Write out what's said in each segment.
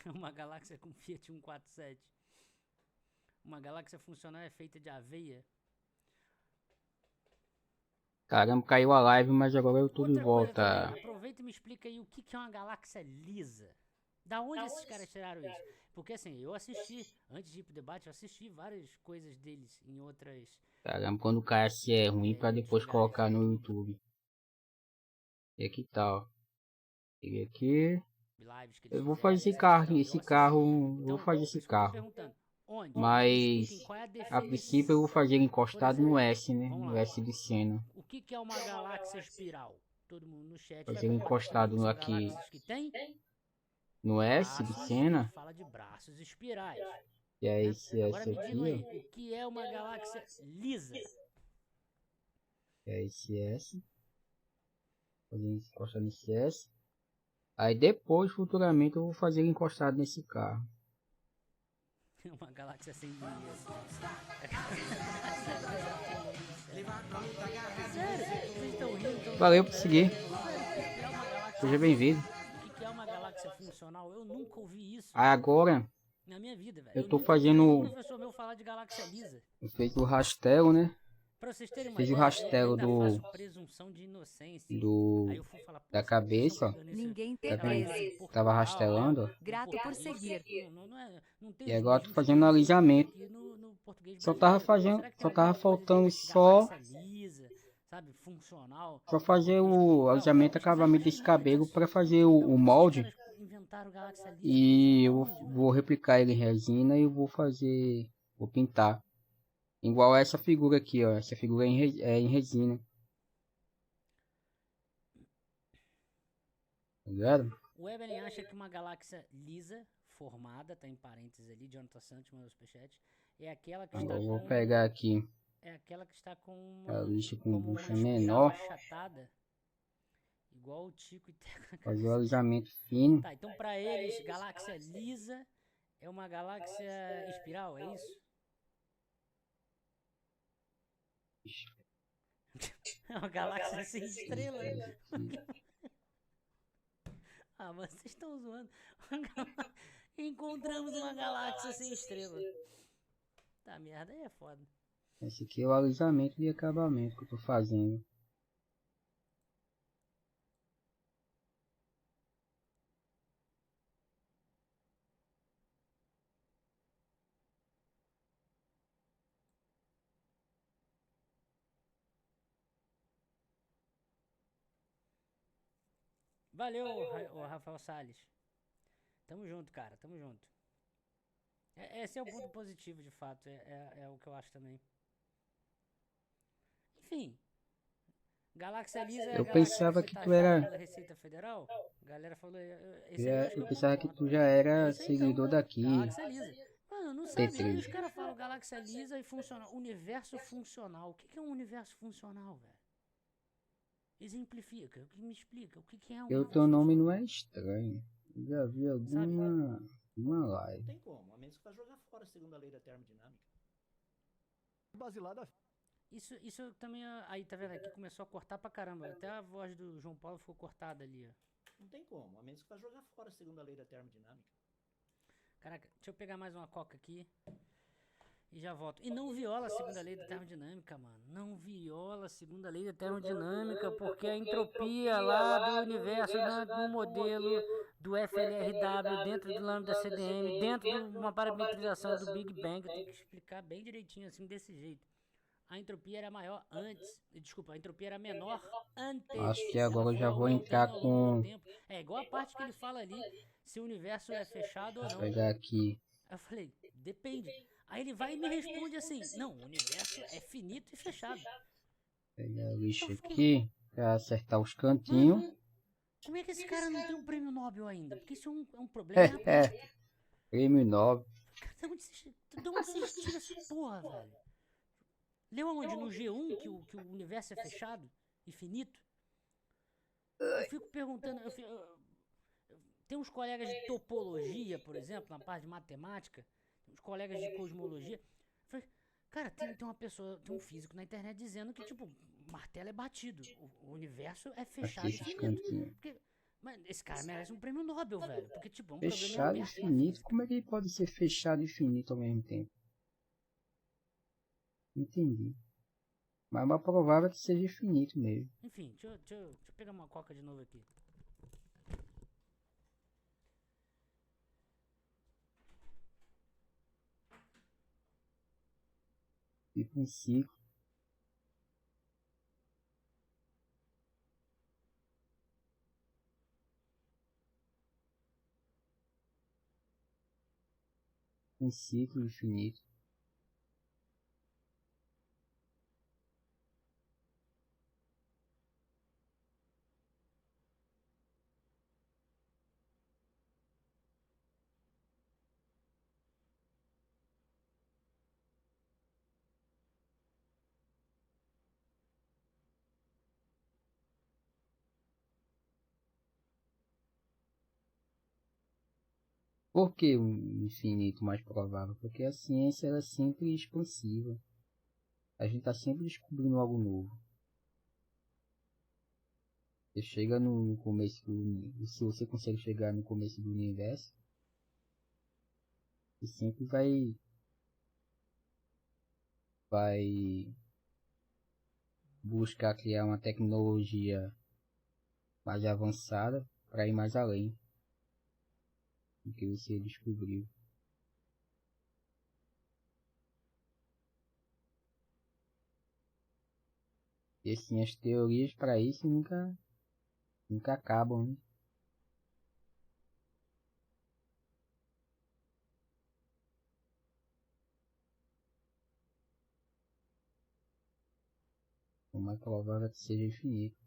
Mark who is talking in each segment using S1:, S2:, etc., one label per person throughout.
S1: Uma galáxia com Fiat 147. Uma galáxia funcional é feita de aveia.
S2: Caramba, caiu a live, mas agora eu tô de
S1: Outra coisa também,
S2: volta.
S1: aproveita e me explica aí o que é uma galáxia lisa. Da onde esses caras tiraram isso? Porque assim, eu assisti, antes de ir pro debate, eu assisti várias coisas deles em
S2: Caramba, quando cai se é ruim pra
S1: outros
S2: depois
S1: lugares
S2: colocar
S1: no
S2: no
S1: YouTube.
S2: YouTube. E aqui tá, ó. Peguei aqui.
S1: Lives que eles
S2: Eu vou
S1: fizeram,
S2: fazer
S1: etc e tal. Eu
S2: esse
S1: assisti.
S2: carro, eu vou
S1: Então,
S2: fazer
S1: por
S2: esse
S1: isso que eu tô
S2: carro.
S1: perguntando. Onde? Me expliquem
S2: Mas
S1: qual é a
S2: a princípio eu vou
S1: definição.
S2: fazer ele
S1: Por
S2: encostado no
S1: exemplo,
S2: S, né?
S1: vamos
S2: No
S1: lá.
S2: S de Sena.
S1: O que é uma galáxia espiral? Todo mundo no chat vai
S2: Fazer ele
S1: concordar
S2: encostado
S1: comigo.
S2: no
S1: São
S2: aqui
S1: galáxias que têm
S2: no S de
S1: braços, a gente
S2: Sena.
S1: fala de braços espirais.
S2: Que é
S1: Né?
S2: esse
S1: Agora
S2: S
S1: me digam
S2: aqui, ó.
S1: aí, o que é uma galáxia lisa?
S2: Que é esse S. Fazer ele encostado nesse S. Aí depois, futuramente, eu vou fazer ele encostado nesse carro.
S1: Uma galáxia sem dinheiro. Sério, vocês estão rindo, estão
S2: Valeu
S1: zoando,
S2: por
S1: mas é
S2: seguir.
S1: sério. Sério, o que é uma galáxia
S2: Seja
S1: lisa?
S2: bem-vindo.
S1: O que é uma galáxia funcional? Eu nunca ouvi isso
S2: Agora
S1: na minha vida, velho.
S2: eu
S1: Eu
S2: tô
S1: nunca ouvi nenhum
S2: fazendo.
S1: professor meu falar de galáxia lisa.
S2: Eu fiz o rastelo, né?
S1: Pra vocês terem uma
S2: Fiz o
S1: ideia, eu
S2: rastelo
S1: ainda faço presunção de inocência. Aí
S2: do
S1: eu fui falar, pô,
S2: da
S1: será que eles estão
S2: cabeça, ó.
S1: pegando isso
S3: Ninguém
S2: Tá
S3: ter
S1: daquela
S2: vendo?
S1: região de
S3: peso.
S2: Tava
S1: Portugal, né?
S2: rastelando, ó.
S1: No
S3: Grato por
S1: português.
S3: seguir.
S1: Não tem
S2: E
S1: os
S2: agora tô
S1: mesmos
S2: fazendo um
S1: termos que a gente tem
S2: alisamento.
S1: aqui no português
S2: Só tava
S1: brasileiro.
S2: fazendo,
S1: Será que tem
S2: só tava
S1: alguma coisa de
S2: faltando só
S1: galáxia lisa, sabe, funcional no
S2: fazer
S1: português de
S2: o
S1: Portugal?
S2: alisamento e
S1: Pesquisar
S2: acabamento
S1: mais
S2: desse
S1: sobre
S2: cabelo
S1: isso.
S2: para fazer
S1: Então,
S2: o
S1: o que esses
S2: molde.
S1: caras inventaram galáxia lisa? Funcionou
S2: E eu
S1: aonde, velho?
S2: vou replicar ele em resina e eu vou pintar. Igual essa figura aqui, ó. Essa figura é em resina. Tá ligado?
S1: O Evelyn acha que uma galáxia lisa, formada, tá em parênteses ali, Jonathan Santos mandou superchat, é aquela que está
S2: Agora eu vou
S1: com
S2: pegar aqui a lixa com
S1: como uma
S2: bucha
S1: espiral
S2: menor.
S1: achatada, igual o Tico e Teco na
S2: Fazer o
S1: cabeça dele.
S2: alisamento fino.
S1: Tá, então pra eles, galáxia lisa é uma galáxia espiral, é isso? É uma galáxia sem estrela. Ah, mas vocês estão zoando. Encontramos uma galáxia sem estrela. Tá, merda, aí é foda.
S2: Esse aqui é o alisamento de acabamento que eu tô fazendo.
S1: Valeu, Rafael Salles. Tamo junto, cara, tamo junto. Esse é o ponto positivo, de fato. É o que eu acho também. Enfim, Galáxia Lisa é a
S2: Eu
S1: galáxia que
S2: pensava
S1: foi
S2: que tu
S1: taxada
S2: era.
S1: pela Receita Federal? A galera falou, esse aí eu acho que
S2: Eu
S1: eu
S2: pensava que
S1: concordo.
S2: tu já
S1: É
S2: era
S1: isso aí então,
S2: seguidor daqui.
S1: Galáxia Lisa. Mano, não sabe, aí
S2: T3.
S1: os caras falam galáxia lisa e funcional. Universo funcional. O que é um universo funcional, velho? Exemplifica, o que me explica, o que é um
S2: Eu, teu
S1: universo
S2: nome não
S1: funcional?
S2: é estranho. Eu já vi
S1: Sabe?
S2: alguma
S4: Não
S2: live.
S4: tem como, a menos que vá jogar fora segundo a lei da termodinâmica. Basilada.
S1: Isso também, aí tá vendo aqui, começou a cortar pra caramba. Até a voz do João Paulo ficou cortada ali, ó.
S4: Não tem como, a menos que vá jogar fora segundo a lei da termodinâmica.
S1: Caraca, deixa eu pegar mais uma coca aqui e já volto. E não viola a segunda lei da termodinâmica, mano. Não viola a segunda lei da termodinâmica, porque a entropia lá do universo, no modelo do FLRW, dentro do lambda CDM, dentro de uma parametrização do Big Bang, eu tenho que explicar bem direitinho, assim, desse jeito. A entropia era maior antes, desculpa, a entropia era menor antes.
S2: Acho que
S1: Ela
S2: agora eu
S1: foi
S2: já vou entrar
S1: aumentando ao longo do
S2: com.
S1: tempo. É igual a parte que ele fala ali, se o universo é fechado ou
S2: Vou
S1: não.
S2: pegar aqui.
S1: Aí eu falei, depende. Aí ele vai e me responde assim, não, o universo é finito e fechado.
S2: Pegar a lixa
S1: Eu fiquei,
S2: aqui. Pra acertar os cantinhos.
S1: mano, como é que esse cara não tem um prêmio Nobel ainda? Porque isso é um problema em aberto.
S2: Prêmio Nobel.
S1: Cara, de onde vocês tiram essa porra, velho? Leu aonde? No G1 que o universo é fechado e finito? Eu fico perguntando, tem uns colegas de topologia, por exemplo, na parte de matemática, uns colegas de cosmologia. Eu falei, cara, tem uma pessoa, tem um físico na internet dizendo que, tipo, martelo é batido, o universo é
S2: Aqui
S1: fechado e
S2: esses
S1: finito.
S2: cantinhos.
S1: Porque, Mas esse cara merece um prêmio Nobel, velho. Porque, tipo, é um programa em
S2: Fechado e
S1: aberto da
S2: infinito.
S1: física.
S2: Como é que ele pode ser fechado e infinito ao mesmo tempo? Entendi. Mas é uma provável que seja infinito mesmo.
S1: Enfim, deixa eu pegar uma coca de novo aqui.
S2: Tipo um ciclo. Um ciclo infinito. Por que o infinito mais provável? Porque a ciência ela é sempre expansiva. A gente está sempre descobrindo algo novo. Você chega no começo se você consegue chegar no começo do universo, você sempre vai buscar criar uma tecnologia mais avançada para ir mais além do que você descobriu. E assim, as teorias para isso nunca acabam, né? O mais provável é que seja infinito.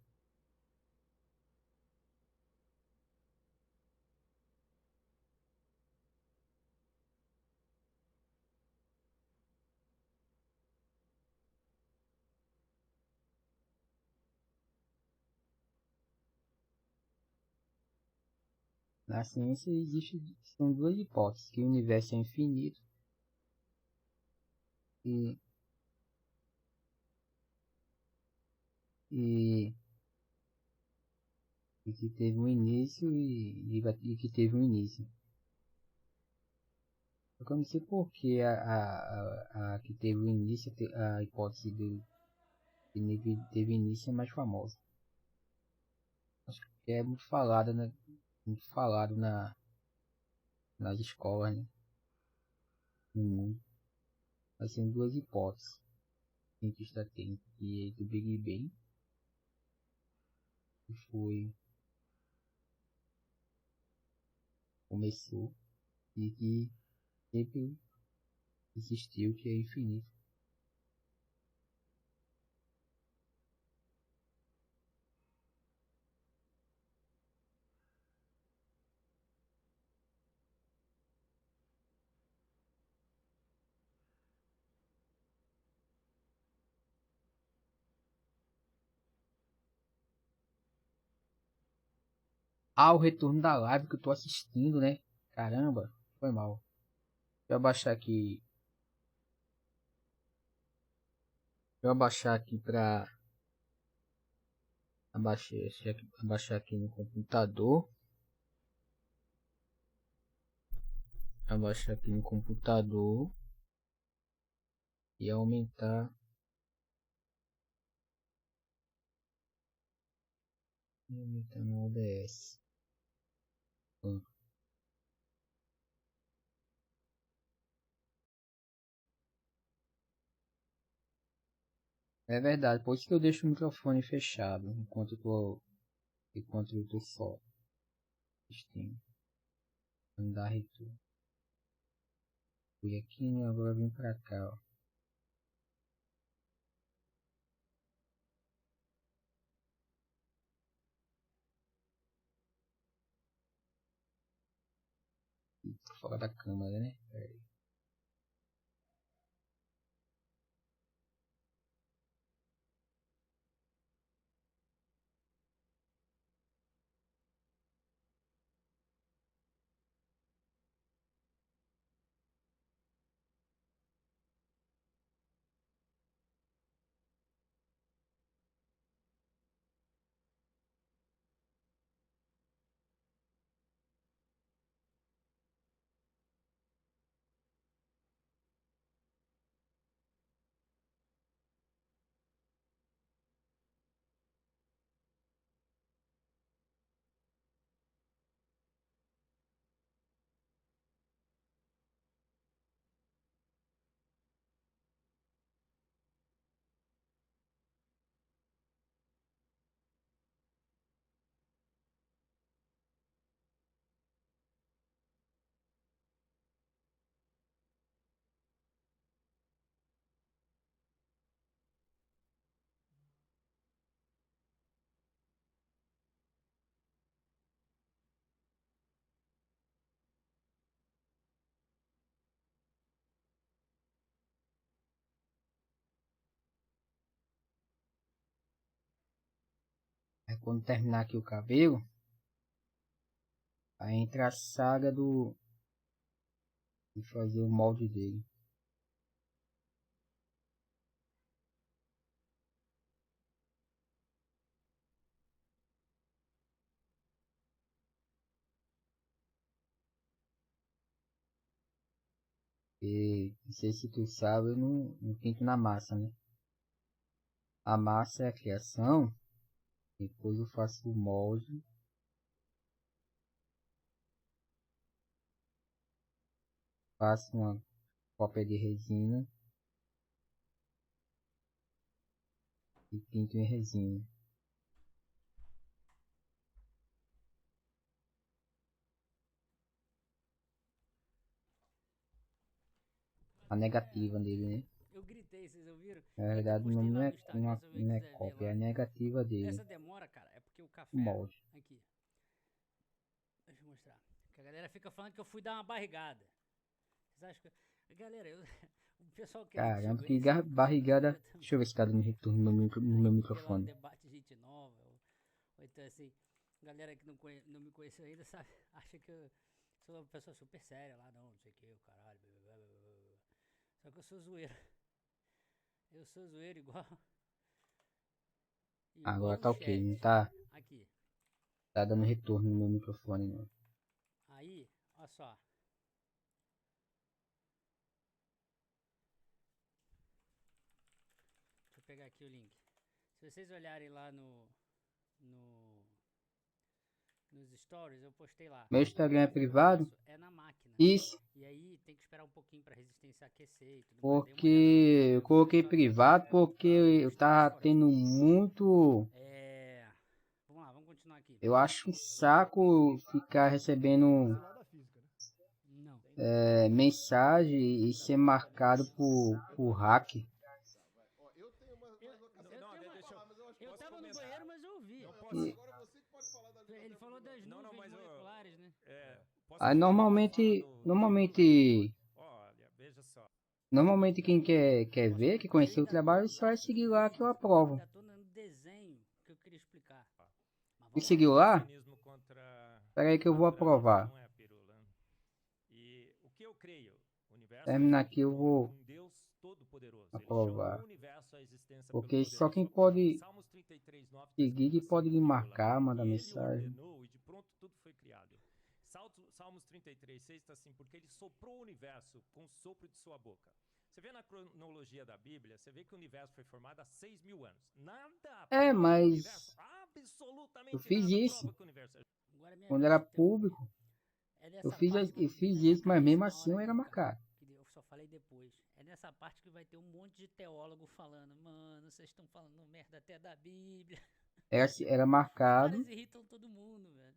S2: Na ciência são duas hipóteses, que o universo é infinito e, e, e que teve um início e que teve um início. Eu não sei por que a que teve o início, a hipótese que teve início é mais famosa. Acho que é muito falada, né? Muito falado nas escolas, né? No mundo. Mas tem duas hipóteses que o cientista tem, que é do Big Bang, que foi, começou, e que sempre existiu, que é infinito. Ah, o retorno da live que eu tô assistindo, né? Caramba, foi mal. Deixa eu abaixar aqui. Deixa eu abaixar aqui pra. Abaixar aqui no computador. Abaixar aqui no computador. E aumentar. E aumentar no OBS. Pronto. É verdade, por isso que eu deixo o microfone fechado enquanto eu tô só assistindo. Andar retorno. Fui aqui e agora vim pra cá, ó. Tô fora da câmera, né? Pera aí. quando terminar aqui o cabelo, aí entra a saga de fazer o molde dele. E não sei se tu sabe, eu não pinto na massa, né? A massa é a criação, depois eu faço o molde, faço uma cópia de resina e pinto em resina. A negativa dele, né?
S1: Eu gritei, vocês ouviram?
S2: Na
S1: Eu até
S2: verdade, o
S1: postei
S2: nome
S1: lá
S2: não
S1: no
S2: é,
S1: Instagram, se alguém
S2: não é
S1: quiser ver
S2: cópia, é
S1: lá.
S2: a negativa dele,
S1: Essa demora, cara, é porque o
S2: o
S1: café...
S2: molde.
S1: Aqui. Deixa eu mostrar. Que a galera fica falando que eu fui dar uma barrigada. Vocês acham que... Galera, o pessoal que é
S2: Caramba,
S1: antigo
S2: que
S1: aí sabe que eu sou da
S2: barrigada.
S1: zoeira também.
S2: Deixa eu ver se tá dando retorno no meu
S1: Aí vê lá o
S2: microfone.
S1: debate gente nova. Ou então assim, galera que não me conheceu ainda, sabe? Acha que eu sou uma pessoa super séria lá, não sei o que, o caralho. Blá, blá, blá, blá. Só que eu sou zoeiro. Eu sou zoeiro igual.
S2: Agora
S1: Igual o
S2: tá ok,
S1: chat.
S2: não tá,
S1: Aqui.
S2: tá dando retorno no meu microfone, não.
S1: Aí, olha só. Deixa eu pegar aqui o link. Se vocês olharem lá no nos stories, eu postei lá.
S2: Meu Instagram é
S1: O
S2: privado?
S1: processo é na máquina.
S2: Isso,
S1: E aí tem que esperar um pouquinho pra resistência aquecer e tudo mais. Dei uma
S2: porque
S1: olhada lá no
S2: eu
S1: Instagram.
S2: coloquei
S1: Só que
S2: privado porque eu
S1: custa mais
S2: tava
S1: 40.
S2: tendo muito.
S1: Vamos lá, vamos continuar aqui.
S2: Eu acho um saco ficar recebendo
S1: Não.
S2: mensagem e ser marcado por hack.
S1: Eu tava no banheiro, mas eu ouvi.
S2: E-
S1: Ele falou das nuvens moleculares, né?
S2: Aí normalmente quem quer ver, que conhecer o trabalho, só vai seguir lá que eu aprovo.
S1: Ainda tô no desenho que eu queria explicar. Mas
S2: E
S1: vamos
S2: seguiu lá? Espera aí que eu vou aprovar. Terminar aqui eu vou aprovar. Porque só quem pode seguir que pode me marcar, mandar mensagem.
S3: Salmos 33:6 está assim, porque ele soprou o universo com o sopro de sua boca. Você vê na cronologia da Bíblia, você vê que o universo foi formado há 6.000 anos. Nada
S2: É,
S3: prova que o universo,
S2: mas
S3: absolutamente
S2: eu fiz
S3: nada
S2: isso
S3: prova que o universo é.
S1: Agora minha
S2: quando
S1: vez,
S2: era
S1: então.
S2: público.
S1: É
S2: Eu
S1: nessa parte que
S2: eu
S1: vem
S2: fiz
S1: na minha
S2: isso, mas
S1: cabeça
S2: mesmo
S1: na
S2: assim
S1: hora
S2: eu era
S1: aqui, cara.
S2: marcado.
S1: Que eu só falei depois. É nessa parte que vai ter um monte de teólogo falando, mano, vocês estão falando merda até da Bíblia.
S2: Era
S1: Os
S2: marcado,
S1: caras irritam todo mundo, velho.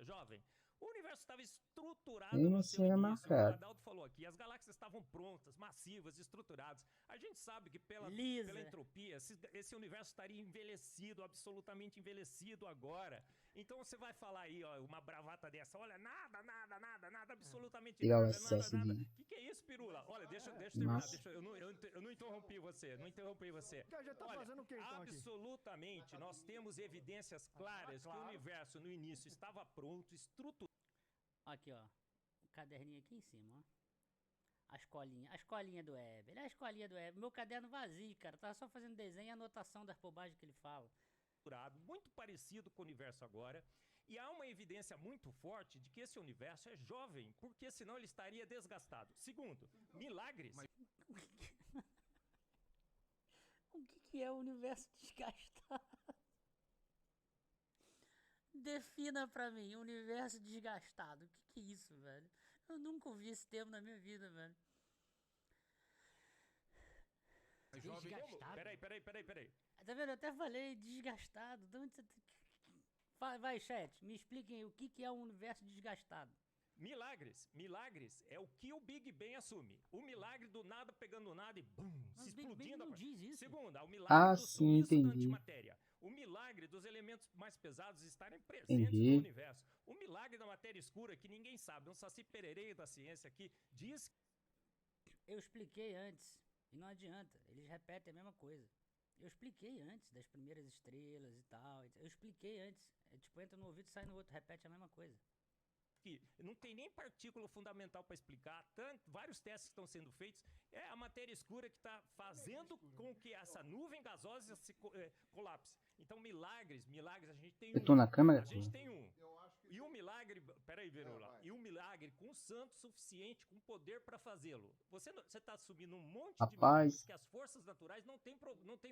S3: Jovem, o universo estava estruturado
S2: mesmo
S3: no
S2: assim
S3: seu
S2: era
S3: início. O
S2: marcado.
S3: Adalto falou aqui, as galáxias estavam prontas, massivas, estruturadas. A gente sabe que pela
S1: Lisa.
S3: entropia, esse universo estaria envelhecido, absolutamente envelhecido agora. Então você vai falar aí, ó, uma bravata dessa, olha, nada, absolutamente
S2: Tirar o
S3: nada.
S2: excesso de
S3: O que é isso, Pirula? Olha, deixa eu terminar,
S2: massa.
S3: eu não interrompi você,
S5: Já tá fazendo o que então aqui?
S3: Absolutamente, nós temos evidências claras que o universo no início estava pronto, estruturado.
S1: Aqui, ó. O caderninho aqui em cima, ó. A escolinha do Weber. É a escolinha do Weber. Meu caderno vazio, cara. Tava só fazendo desenho e anotação das bobagens que ele fala.
S3: Muito parecido com o universo agora, e há uma evidência muito forte de que esse universo é jovem, porque senão ele estaria desgastado. Segundo, milagres.
S1: O que é o universo desgastado? Defina pra mim, universo desgastado. O que é isso, velho? Eu nunca ouvi esse termo na minha vida, velho. Desgastado?
S3: Peraí.
S1: Tá vendo? Eu até falei desgastado. De onde você... Vai, chat, me expliquem aí o que é um universo desgastado.
S3: Milagres é o que o Big Bang assume. O milagre do nada pegando nada e bum,
S1: Mas
S3: se
S1: o Big Bang
S3: explodindo.
S1: não diz isso.
S3: Segunda, o milagre do
S2: sim,
S3: sumiço da
S2: entendi.
S3: antimatéria. O milagre dos elementos mais pesados estarem presentes no universo. O milagre da matéria escura que ninguém sabe. Um saci perereio da ciência aqui diz...
S1: Eu expliquei antes e não adianta. Eles repetem a mesma coisa. Eu expliquei antes das primeiras estrelas e tal. Eu expliquei antes. É tipo, entra no ouvido e sai no outro, repete a mesma coisa.
S3: Que não tem nem partícula fundamental para explicar. Vários testes que estão sendo feitos. É a matéria escura que está fazendo com que essa nuvem gasosa se colapse. Então, milagres, a gente tem
S2: Eu tô na câmera?
S3: A gente tem um. E um milagre, peraí, Virula, e um milagre com santo suficiente, com poder para fazê-lo. Você está assumindo um monte de milagres que as forças naturais não têm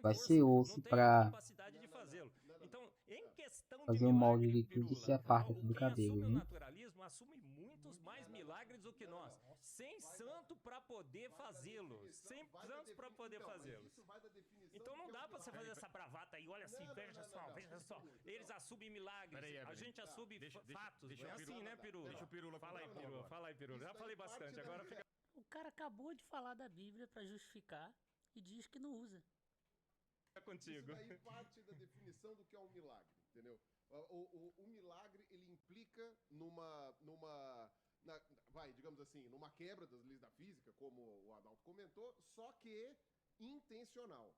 S2: vai
S3: força,
S2: ser osso
S3: não têm
S2: pra
S3: capacidade de fazê-lo. Então, em questão
S2: fazer
S3: de
S2: um molde
S3: milagre,
S2: de tudo e se
S3: Pirula,
S2: aparta do
S3: quem assume
S2: cabelo,
S3: o
S2: né?
S3: naturalismo assume muitos mais milagres do que nós, sem santo para poder fazê-lo, sem santos para poder fazê-lo. Então não dá pra você fazer essa bravata aí, olha assim, veja só. Eles assumem milagres, a gente assume fatos. É assim, né, Pirula?
S5: Deixa o Pirula
S3: Fala aí, Pirula. Já falei bastante, agora fica...
S1: O cara acabou de falar da Bíblia pra justificar e diz que não usa.
S3: contigo.
S5: Isso daí parte da definição do que é um milagre, entendeu? O milagre, ele implica digamos assim, numa quebra das leis da física, como o Adalto comentou, só que intencional.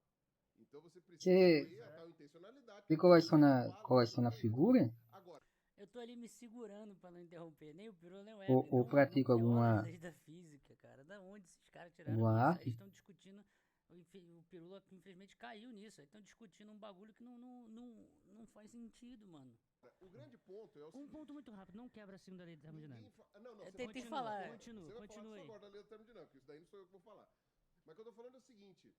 S5: Então você precisa ter a tal intencionalidade.
S2: Você coleciona figura?
S5: Agora,
S1: Eu tô ali me segurando pra não interromper nem o Pirula nem o
S2: Ou
S1: Evelyn.
S2: pratica
S1: não viola
S2: alguma-
S1: as leis da física, cara. Da onde esses caras tiraram
S2: alguma
S1: isso? Aí
S2: arte?
S1: eles estão discutindo. O Pirula infelizmente caiu nisso. Aí estão discutindo um bagulho que não faz sentido, mano.
S5: o grande ponto é o
S1: Um
S5: seguinte...
S1: ponto muito rápido, não quebra a segunda lei da termodinâmica.
S5: Não,
S1: Eu
S5: você
S1: tentei
S5: vai
S1: falar,
S5: continua
S1: continua
S5: só
S1: aí.
S5: agora da lei da termodinâmica, isso daí não sou eu que vou falar. Mas o que eu tô falando é o seguinte,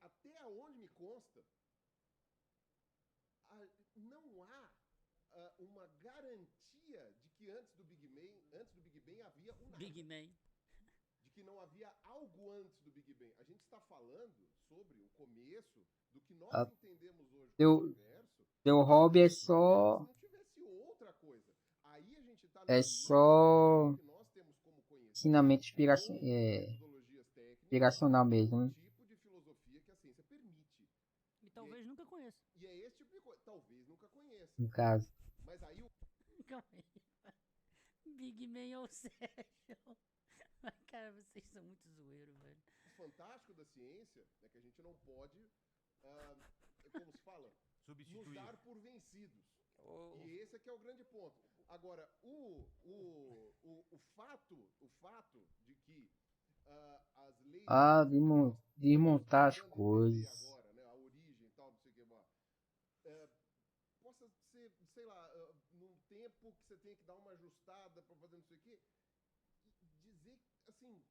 S5: até onde me consta, não há uma garantia de que antes do Big Bang havia um nada.
S1: Big Man.
S5: De que não havia algo antes do Big Bang. A gente está falando sobre o começo do que nós entendemos hoje como universo.
S2: Teu hobby é só...
S5: Se não tivesse outra coisa. Aí a gente tá
S2: É só...
S5: que nós temos como conhecer
S2: ensinamento
S5: metodologias técnicas,
S2: inspiracional mesmo, né?
S5: tipo de filosofia que a ciência permite.
S1: E talvez nunca conheça.
S5: E é esse tipo de coisa. Talvez nunca conheça.
S2: No caso.
S5: Mas aí
S1: Calma aí. Big Man é o Sérgio. Cara, vocês são muito zoeiros, velho.
S5: o fantástico da ciência é que a gente não pode, como se fala, nos dar por vencidos. E esse é que é o grande ponto. Agora, o fato de que as leis...
S2: desmontar as coisas.
S5: Agora, né, a origem e tal, não sei o que, possa ser, sei lá, num tempo que você tem que dar uma ajustada para fazer não sei o que, dizer, assim,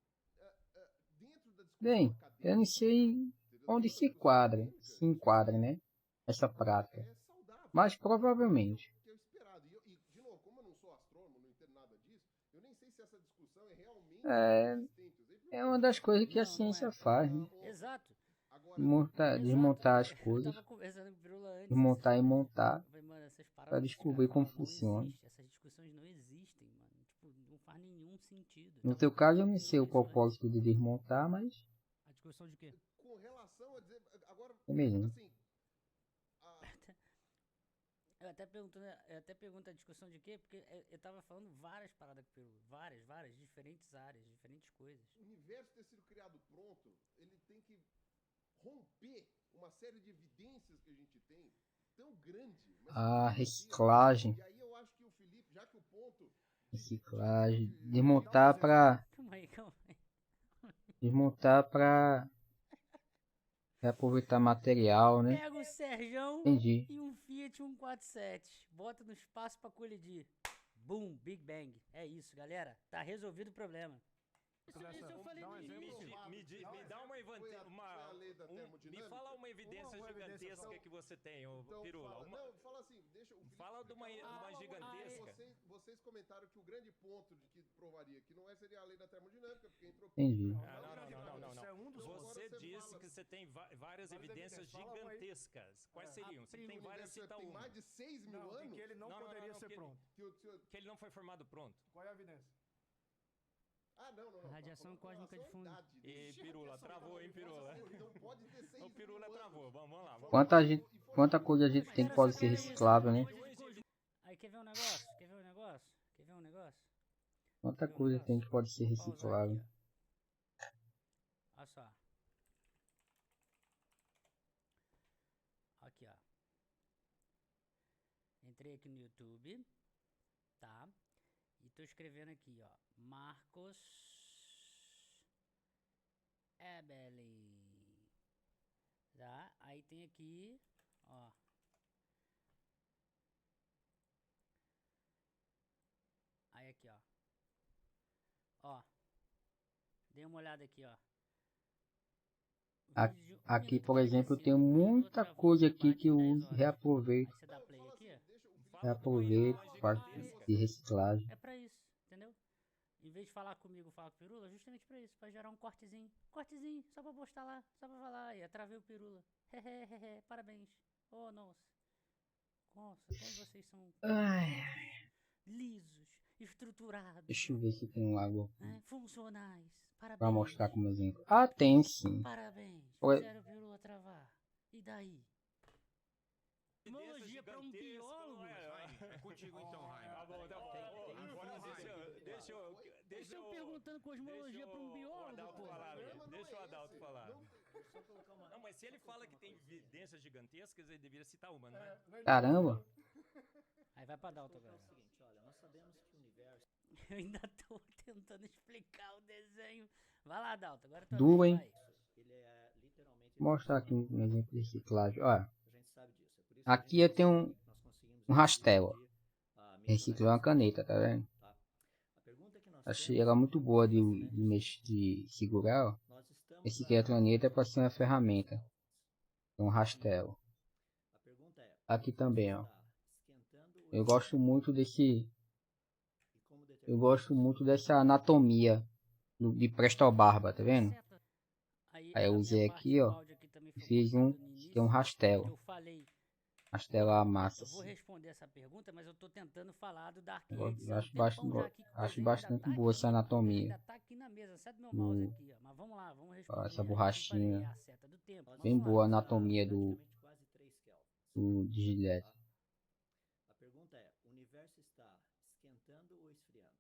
S5: dentro da discussão
S2: Bem,
S5: acadêmica...
S2: eu não sei onde se enquadra, né? Essa prática. Mas provavelmente.
S5: Que é o esperado. E, de novo, como eu não sou astrônomo, não entendo nada disso, eu nem sei se essa discussão é realmente existente.
S2: É uma das coisas que a ciência faz, né?
S1: Exato.
S2: Desmontar as coisas.
S1: Eu tava conversando com o Pirula antes.
S2: Desmontar e montar.
S1: Eu falei, mano, essas paradas
S2: Pra descobrir como
S1: não
S2: funciona.
S1: existe. Essas discussões não existem, mano. Tipo, não faz nenhum sentido.
S2: No teu caso, eu não sei o propósito de desmontar, mas...
S1: A discussão de quê?
S5: Com relação a dizer... Agora,
S2: É mesmo.
S5: assim...
S1: Eu até pergunto a discussão de quê? Porque eu tava falando várias paradas com o Pirula. Várias, diferentes áreas, diferentes coisas.
S5: O universo ter sido criado pronto, ele tem que romper uma série de evidências que a gente tem tão grande. Mas
S2: reciclagem.
S5: E aí eu acho que o Felipe, já que o ponto...
S2: Reciclagem. Desmontar pra...
S1: Calma aí.
S2: Desmontar pra... reaproveitar material, né?
S1: Pega o Serjão
S2: Entendi.
S1: e um Fiat 147. Bota no espaço pra colidir. Boom, Big Bang. É isso, galera. Tá resolvido o problema. Isso eu falei no início.
S3: Me dá uma me fala uma evidência gigantesca que você tem, Pirula.
S5: Fala assim, deixa o
S3: Fala de uma gigantesca.
S5: Vocês comentaram que o grande ponto de que provaria que não seria a lei da termodinâmica, porque entrou...
S2: Entendi.
S3: Não. Você disse que você tem várias evidências gigantescas. Quais seriam? Você tem várias, cita
S5: Tem
S3: uma.
S5: mais de 6 mil anos?
S6: Que ele não poderia ser pronto.
S3: Que ele não foi formado pronto.
S6: Qual é a evidência?
S5: Não.
S1: Radiação cósmica de fundo.
S3: E Pirula, travou, hein, Pirula?
S5: Não pode ter 6
S3: O Pirula travou, vamos lá.
S2: Quanta coisa a gente tem que pode ser reciclável, né?
S1: Aí, quer ver um negócio?
S2: Quanta coisa tem que pode ser reciclável.
S1: Olha só. entrei aqui no YouTube, tá? E tô escrevendo aqui, ó, Marcos Ebelin, tá? Aí tem aqui, ó. Aí aqui, ó. Ó. Dê uma olhada aqui, ó. Vídeo de 1
S2: Aqui,
S1: minuto e
S2: por exemplo, eu
S1: 45.
S2: tenho muita
S1: Travou
S2: coisa
S1: no
S2: aqui
S1: debate
S2: que eu
S1: 10
S2: uso,
S1: horas.
S2: reaproveito,
S1: Aí você dá play aqui, ó.
S2: reaproveito, faço de reciclagem.
S1: É pra isso, entendeu? Em vez de falar comigo, falar com o Pirula, justamente pra isso, pra gerar um cortezinho. Cortezinho, só pra postar lá, só pra falar. Aí, travei o Pirula. Hehehe, parabéns. Oh, nossa. Nossa, como vocês são
S2: Ai,
S1: lisos, estruturados,
S2: deixa eu ver se tem água
S1: né? Funcionais.
S2: pra
S1: Parabéns.
S2: mostrar como exemplo. Ah, tem sim.
S1: Parabéns.
S2: Oi.
S1: Fizeram o Pirula travar. E daí? Homologia pra um biólogo?
S7: É contigo então, Raio.
S3: Tá bom, tá bom. Deixa
S1: Estão perguntando cosmologia pra um biólogo, pô.
S3: Deixa o Adalto falar.
S4: Só colocar uma...
S3: Não, mas se ele fala que tem evidências gigantescas, ele deveria citar uma, né?
S2: Caramba.
S1: Aí vai pra Dalton
S4: colocar
S1: agora.
S4: o seguinte, olha, nós sabemos que o universo...
S1: Eu ainda tô tentando explicar o desenho. Vai lá, Dalton, agora tu
S2: Duro, hein?
S4: Ele é literalmente...
S2: Vou mostrar aqui um exemplo de reciclagem. Olha,
S4: A gente sabe disso. É por isso
S2: aqui
S4: que a
S2: eu
S4: gente
S2: tenho
S4: consegue- nós conseguimos
S2: um rastel, ó.
S4: medir a
S2: Reciclei uma caneta, tá vendo?
S4: Tá? A pergunta que nós
S2: Achei
S4: temos
S2: ela muito
S4: é
S2: boa de
S4: fascinante.
S2: de segurar, ó.
S4: Nós estamos
S2: Reciclei a caneta para ser uma ferramenta. É um rastel.
S4: A pergunta é,
S2: Aqui também, ó.
S4: está esquentando o
S2: Eu gosto muito desse...
S4: e como
S2: Eu
S4: determinar
S2: gosto muito dessa anatomia de Prestobarba, tá vendo?
S1: Aí
S2: Aí eu
S1: a
S2: usei
S1: minha parte
S2: aqui,
S1: do
S2: ó.
S1: áudio aqui também foi
S2: Fiz
S1: cortada
S2: um...
S1: no
S2: Isso aqui é um
S1: início,
S2: rastel.
S1: que eu falei.
S2: Rastel a massa.
S1: Eu vou responder essa pergunta, mas eu tô tentando falar do Dark
S2: Eu
S1: Age.
S2: acho
S1: Já que o
S2: acho
S1: desenho
S2: bastante
S1: ainda tá
S2: boa essa
S1: aqui,
S2: anatomia.
S1: ainda tá aqui na mesa, seta do meu mouse
S2: Do,
S1: aqui, ó. Mas vamos lá, vamos
S2: ó,
S1: responder.
S2: essa
S1: Aí, como
S2: borrachinha.
S1: falei, é a seta do tempo. Mas
S2: Bem
S1: vamos lá.
S2: boa a anatomia
S4: praticamente quase 3 kelvins.
S2: do Gillette.
S4: Tá? A pergunta é, o universo está esquentando ou esfriando?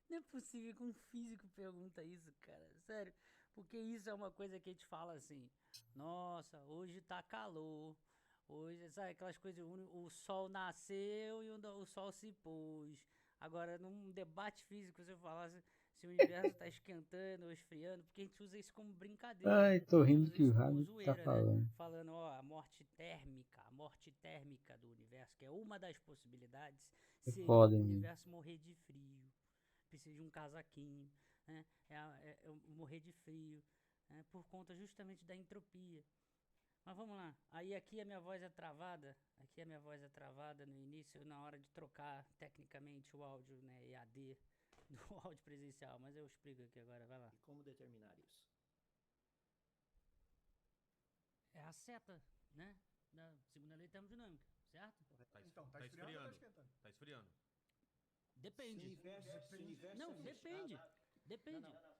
S1: Não é possível que um físico pergunta isso, cara. Sério. Porque isso é uma coisa que a gente fala assim. Nossa, hoje tá calor. Hoje, sabe, aquelas coisas, o sol nasceu e o sol se pôs. Agora, num debate físico, você falar se o universo tá esquentando ou esfriando, porque a gente usa isso como brincadeira.
S2: Ai, tô
S1: A gente
S2: rindo
S1: usa
S2: que o
S1: isso como
S2: Raio
S1: zoeira,
S2: tá falando.
S1: né? Falando, ó, a morte térmica do universo, que é uma das possibilidades,
S2: É
S1: seria
S2: foda,
S1: o
S2: hein?
S1: universo morrer de frio. Precisa de um casaquinho, né? Morrer de frio, né? Por conta justamente da entropia. Mas vamos lá. Aí aqui a minha voz é travada. Aqui a minha voz é travada no início, na hora de trocar tecnicamente o áudio, né, EAD do áudio presencial. Mas eu explico aqui agora, vai lá.
S4: E como determinar isso?
S1: É a seta, né? Da segunda lei termodinâmica, certo?
S6: Então, tá esfriando ou tá esquentando?
S7: Tá esfriando.
S1: Depende.
S4: Se o universo
S1: Não,
S4: é
S1: depende.
S4: fechado-
S1: Depende.
S4: Não.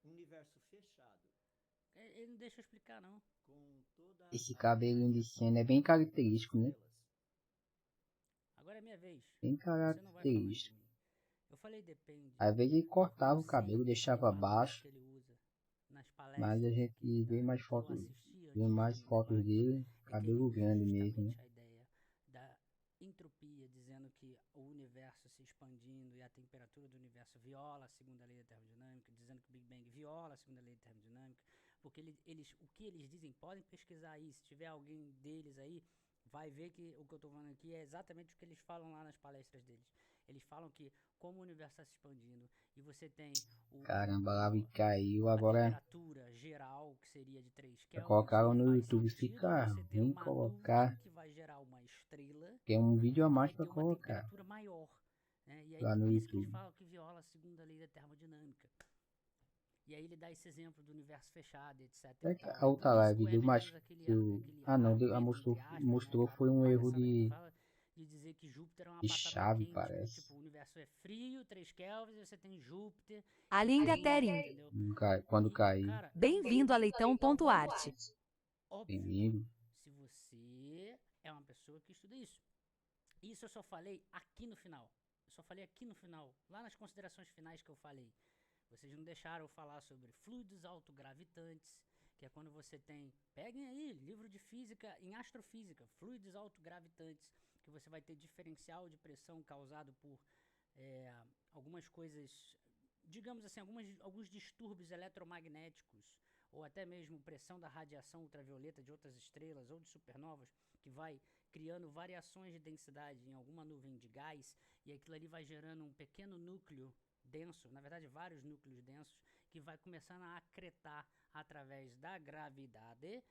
S4: Um universo fechado,
S1: Ele não deixa eu explicar, não.
S4: com toda
S2: Esse
S4: a
S2: cabelinho de
S4: radiação
S2: cena é bem característico, né?
S4: estrelas.
S1: Agora é minha vez.
S2: Bem
S1: Você não vai falar de
S2: característico.
S1: mim. Eu falei depende.
S2: Às vezes ele cortava o
S1: Eu sei
S2: cabelo, deixava
S1: o argumento
S2: baixo,
S1: que ele usa nas
S2: mas a
S1: palestras
S2: gente
S1: que ele
S2: vê
S1: dá,
S2: mais
S1: que eu
S2: fotos,
S1: assisti antes
S2: vê mais
S1: do
S2: fotos
S1: debate,
S2: dele,
S1: é que ele
S2: cabelo
S1: usa
S2: grande mesmo, né?
S1: justamente a ideia da entropia, dizendo que o universo se expandindo e a temperatura do universo viola a segunda lei da termodinâmica, dizendo que o Big Bang viola a segunda lei da termodinâmica, porque o que eles dizem, podem pesquisar aí, se tiver alguém deles aí, vai ver que o que eu estou falando aqui é exatamente o que eles falam lá nas palestras deles. Eles falam que como o universo está se expandindo e você tem
S2: Caramba, lá e caiu,
S1: a
S2: agora
S1: temperatura geral, que seria de 3 Kelvin,
S2: colocaram no
S1: faz
S2: YouTube,
S1: sentido
S2: fica
S1: você ter
S2: ruim
S1: uma
S2: colocar,
S1: nuvem que vai gerar uma estrela
S2: que é um vídeo a
S1: que
S2: mais
S1: vai
S2: pra
S1: ter uma
S2: colocar
S1: temperatura maior. Né? E aí
S2: lá
S1: por
S2: no
S1: isso que eles
S2: YouTube.
S1: falam que viola a segunda lei da termodinâmica. E aí ele dá esse exemplo do universo fechado, etc.
S2: É
S1: e
S2: que
S1: tal.
S2: a outra
S1: Por isso
S2: live
S1: o
S2: deu
S1: Emerson
S2: mais
S1: usa aquele,
S2: que o...
S1: aquele
S2: Ah não,
S1: argumento,
S2: mostrou,
S1: entre aspas,
S2: mostrou
S1: né?
S2: foi um erro
S1: Palhaçada que ele fala de dizer que Júpiter é uma
S2: de
S1: batata
S2: chave,
S1: quente,
S2: parece.
S1: tipo, o universo é frio, 3 Kelvin, e você tem Júpiter.
S8: Alinga
S1: Aí,
S8: Terim.
S1: entendeu?
S2: Quando
S1: E,
S2: cair,
S1: cara,
S8: Bem-vindo a leitão.arte.
S1: óbvio,
S2: bem-vindo.
S1: se você é uma pessoa que estuda isso. Isso eu só falei aqui no final. Eu só falei aqui no final, lá nas considerações finais que eu falei. Vocês não deixaram eu falar sobre fluidos autogravitantes, que é quando você tem, peguem aí, livro de física em astrofísica, fluidos autogravitantes, que você vai ter diferencial de pressão causado por algumas coisas, digamos assim, alguns distúrbios eletromagnéticos, ou até mesmo pressão da radiação ultravioleta de outras estrelas ou de supernovas, que vai criando variações de densidade em alguma nuvem de gás, e aquilo ali vai gerando um pequeno núcleo denso, na verdade vários núcleos densos, que vai começando a acretar através da gravidade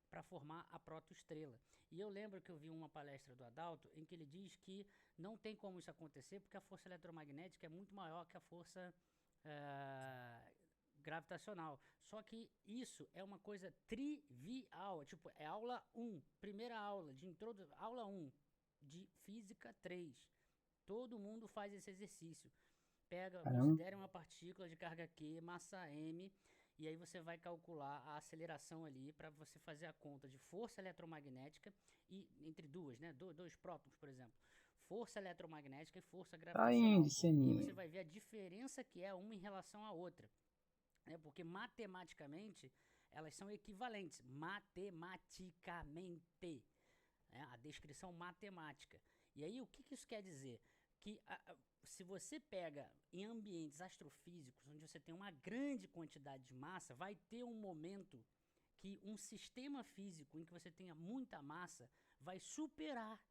S1: para formar a protoestrela. E eu lembro que eu vi uma palestra do Adalto em que ele diz que não tem como isso acontecer porque a força eletromagnética é muito maior que a força gravitacional. Só que isso é uma coisa trivial, tipo, é aula 1, primeira aula de aula 1 de física 3. Todo mundo faz esse exercício. Considere uma partícula de carga Q, massa M, e aí você vai calcular a aceleração ali para você fazer a conta de força eletromagnética e entre duas, né, dois prótons, por exemplo. Força eletromagnética e força gravitacional. E você vai ver a diferença que é uma em relação à outra. Porque matematicamente elas são equivalentes. Matematicamente. A descrição matemática. E aí o que isso quer dizer? Que se você pega em ambientes astrofísicos, onde você tem uma grande quantidade de massa, vai ter um momento que um sistema físico em que você tenha muita massa vai superar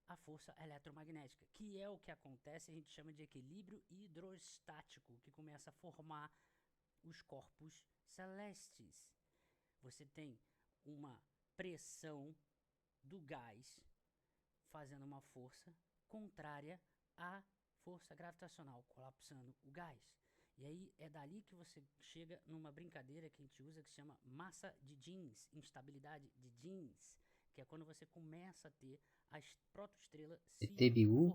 S1: a força eletromagnética, que é o que acontece, a gente chama de equilíbrio hidrostático, que começa a formar os corpos celestes. Você tem uma pressão do gás fazendo uma força contrária à força gravitacional, colapsando o gás. E aí é dali que você chega numa brincadeira que a gente usa que se chama massa de Jeans, instabilidade de Jeans, que é quando você começa a ter a protoestrela se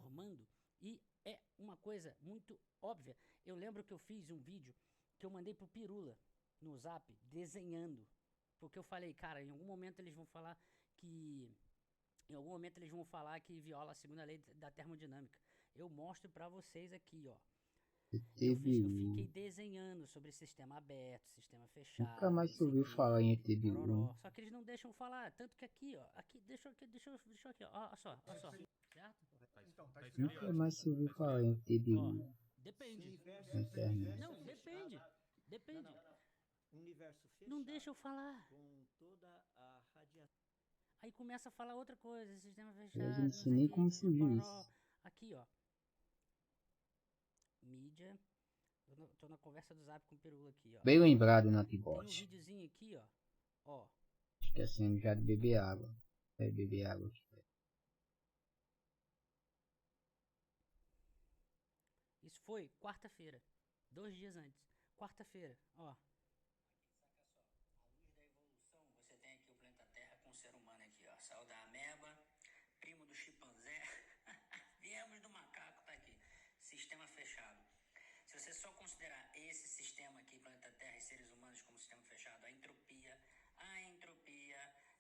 S1: formando. E é uma coisa muito óbvia. Eu lembro que eu fiz um vídeo que eu mandei pro Pirula no Zap, desenhando. Porque eu falei, cara, em algum momento eles vão falar que viola a segunda lei da termodinâmica. Eu mostro pra vocês aqui, ó. Eu fiquei desenhando sobre sistema aberto, sistema fechado.
S2: Nunca mais ouviu falar em ETBU.
S1: Só que eles não deixam falar, tanto que aqui, ó. Deixa eu aqui, ó. Olha só. Certo?
S2: Nunca mais ouviu falar em ETBU.
S1: Depende.
S2: Internet.
S1: Não, depende.
S4: Universo fechado.
S1: Não deixa eu falar.
S4: Com toda a radiação.
S1: Aí começa a falar outra coisa, sistema
S2: Eu
S1: fechado.
S2: não sei nem como surgiu isso.
S1: Aqui, ó. Mídia. Tô na conversa do Zap com o Pirula aqui, ó.
S2: Bem lembrado,
S1: Tem um
S2: Natibot.
S1: videozinho aqui, ó.
S2: Esquecendo já de beber água. Vai beber água aqui.
S1: Isso foi quarta-feira. 2 dias antes. Quarta-feira, ó. Você tem aqui o planeta Terra com o ser humano aqui, ó. Saiu da ameba, primo do chimpanzé. Viemos do macaco, tá aqui. Sistema fechado. Se você só considerar esse sistema aqui, planeta Terra e seres humanos como sistema fechado, a entropia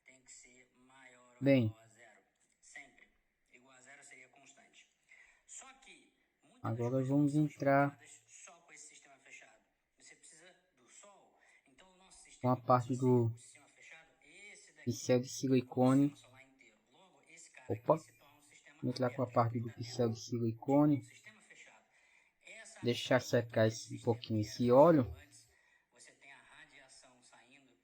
S1: tem que ser maior ou igual a zero. Sempre. Igual a zero seria constante. Só que
S2: agora vamos entrar
S1: só com esse sistema fechado. Você precisa do Sol. Então o nosso sistema,
S2: com a parte do pincel de silicone. Opa, vamos entrar com a parte do pincel de silicone. Deixar secar um pouquinho esse óleo.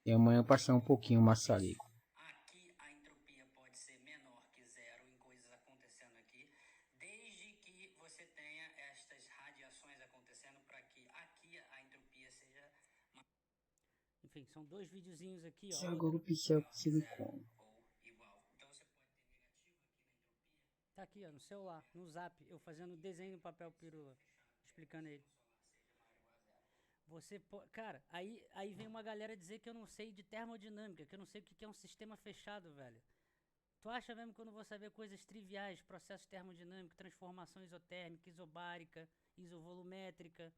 S2: E amanhã passar um pouquinho o maçarico.
S1: Aqui a entropia pode ser menor que zero em coisas acontecendo aqui, desde que você tenha estas radiações acontecendo para que aqui a entropia seja... Enfim, são 2 videozinhos aqui, ó.
S2: Agora o pincel de silicone.
S1: Então você pode ter negativo aqui na entropia. Tá aqui, ó, no celular, no Zap, eu fazendo desenho no papel Pirula, explicando ele. Cara, aí vem uma galera dizer que eu não sei de termodinâmica, que eu não sei o que é um sistema fechado, velho. Tu acha mesmo que eu não vou saber coisas triviais, processos termodinâmicos, transformação isotérmica, isobárica, isovolumétrica?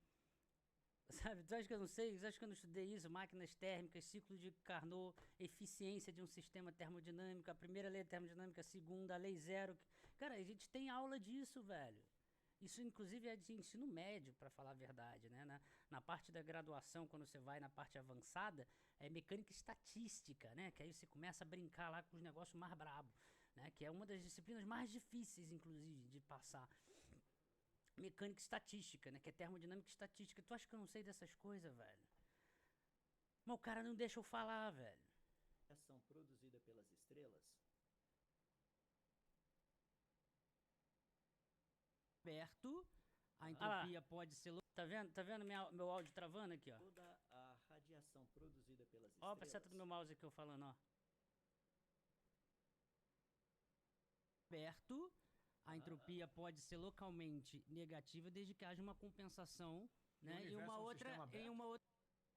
S1: Sabe, tu acha que eu não sei? Tu acha que eu não estudei isso? Máquinas térmicas, ciclo de Carnot, eficiência de um sistema termodinâmico, a primeira lei da termodinâmica, a segunda, a lei zero. Cara, a gente tem aula disso, velho. Isso, inclusive, é de ensino médio, para falar a verdade, né? Na parte da graduação, quando você vai na parte avançada, é mecânica estatística, né? Que aí você começa a brincar lá com os negócios mais brabos, né? Que é uma das disciplinas mais difíceis, inclusive, de passar. Mecânica estatística, né? Que é termodinâmica estatística. Tu acha que eu não sei dessas coisas, velho? Mas o cara não deixa eu falar, velho.
S4: Ação produzida pelas estrelas.
S1: Aberto, a entropia pode ser... Tá vendo meu áudio travando aqui, ó?
S4: Toda a radiação produzida pelas
S1: Ó,
S4: estrelas.
S1: a seta do meu mouse aqui eu falando, ó. Aberto, a entropia pode ser localmente negativa desde que haja uma compensação, né? E uma outra...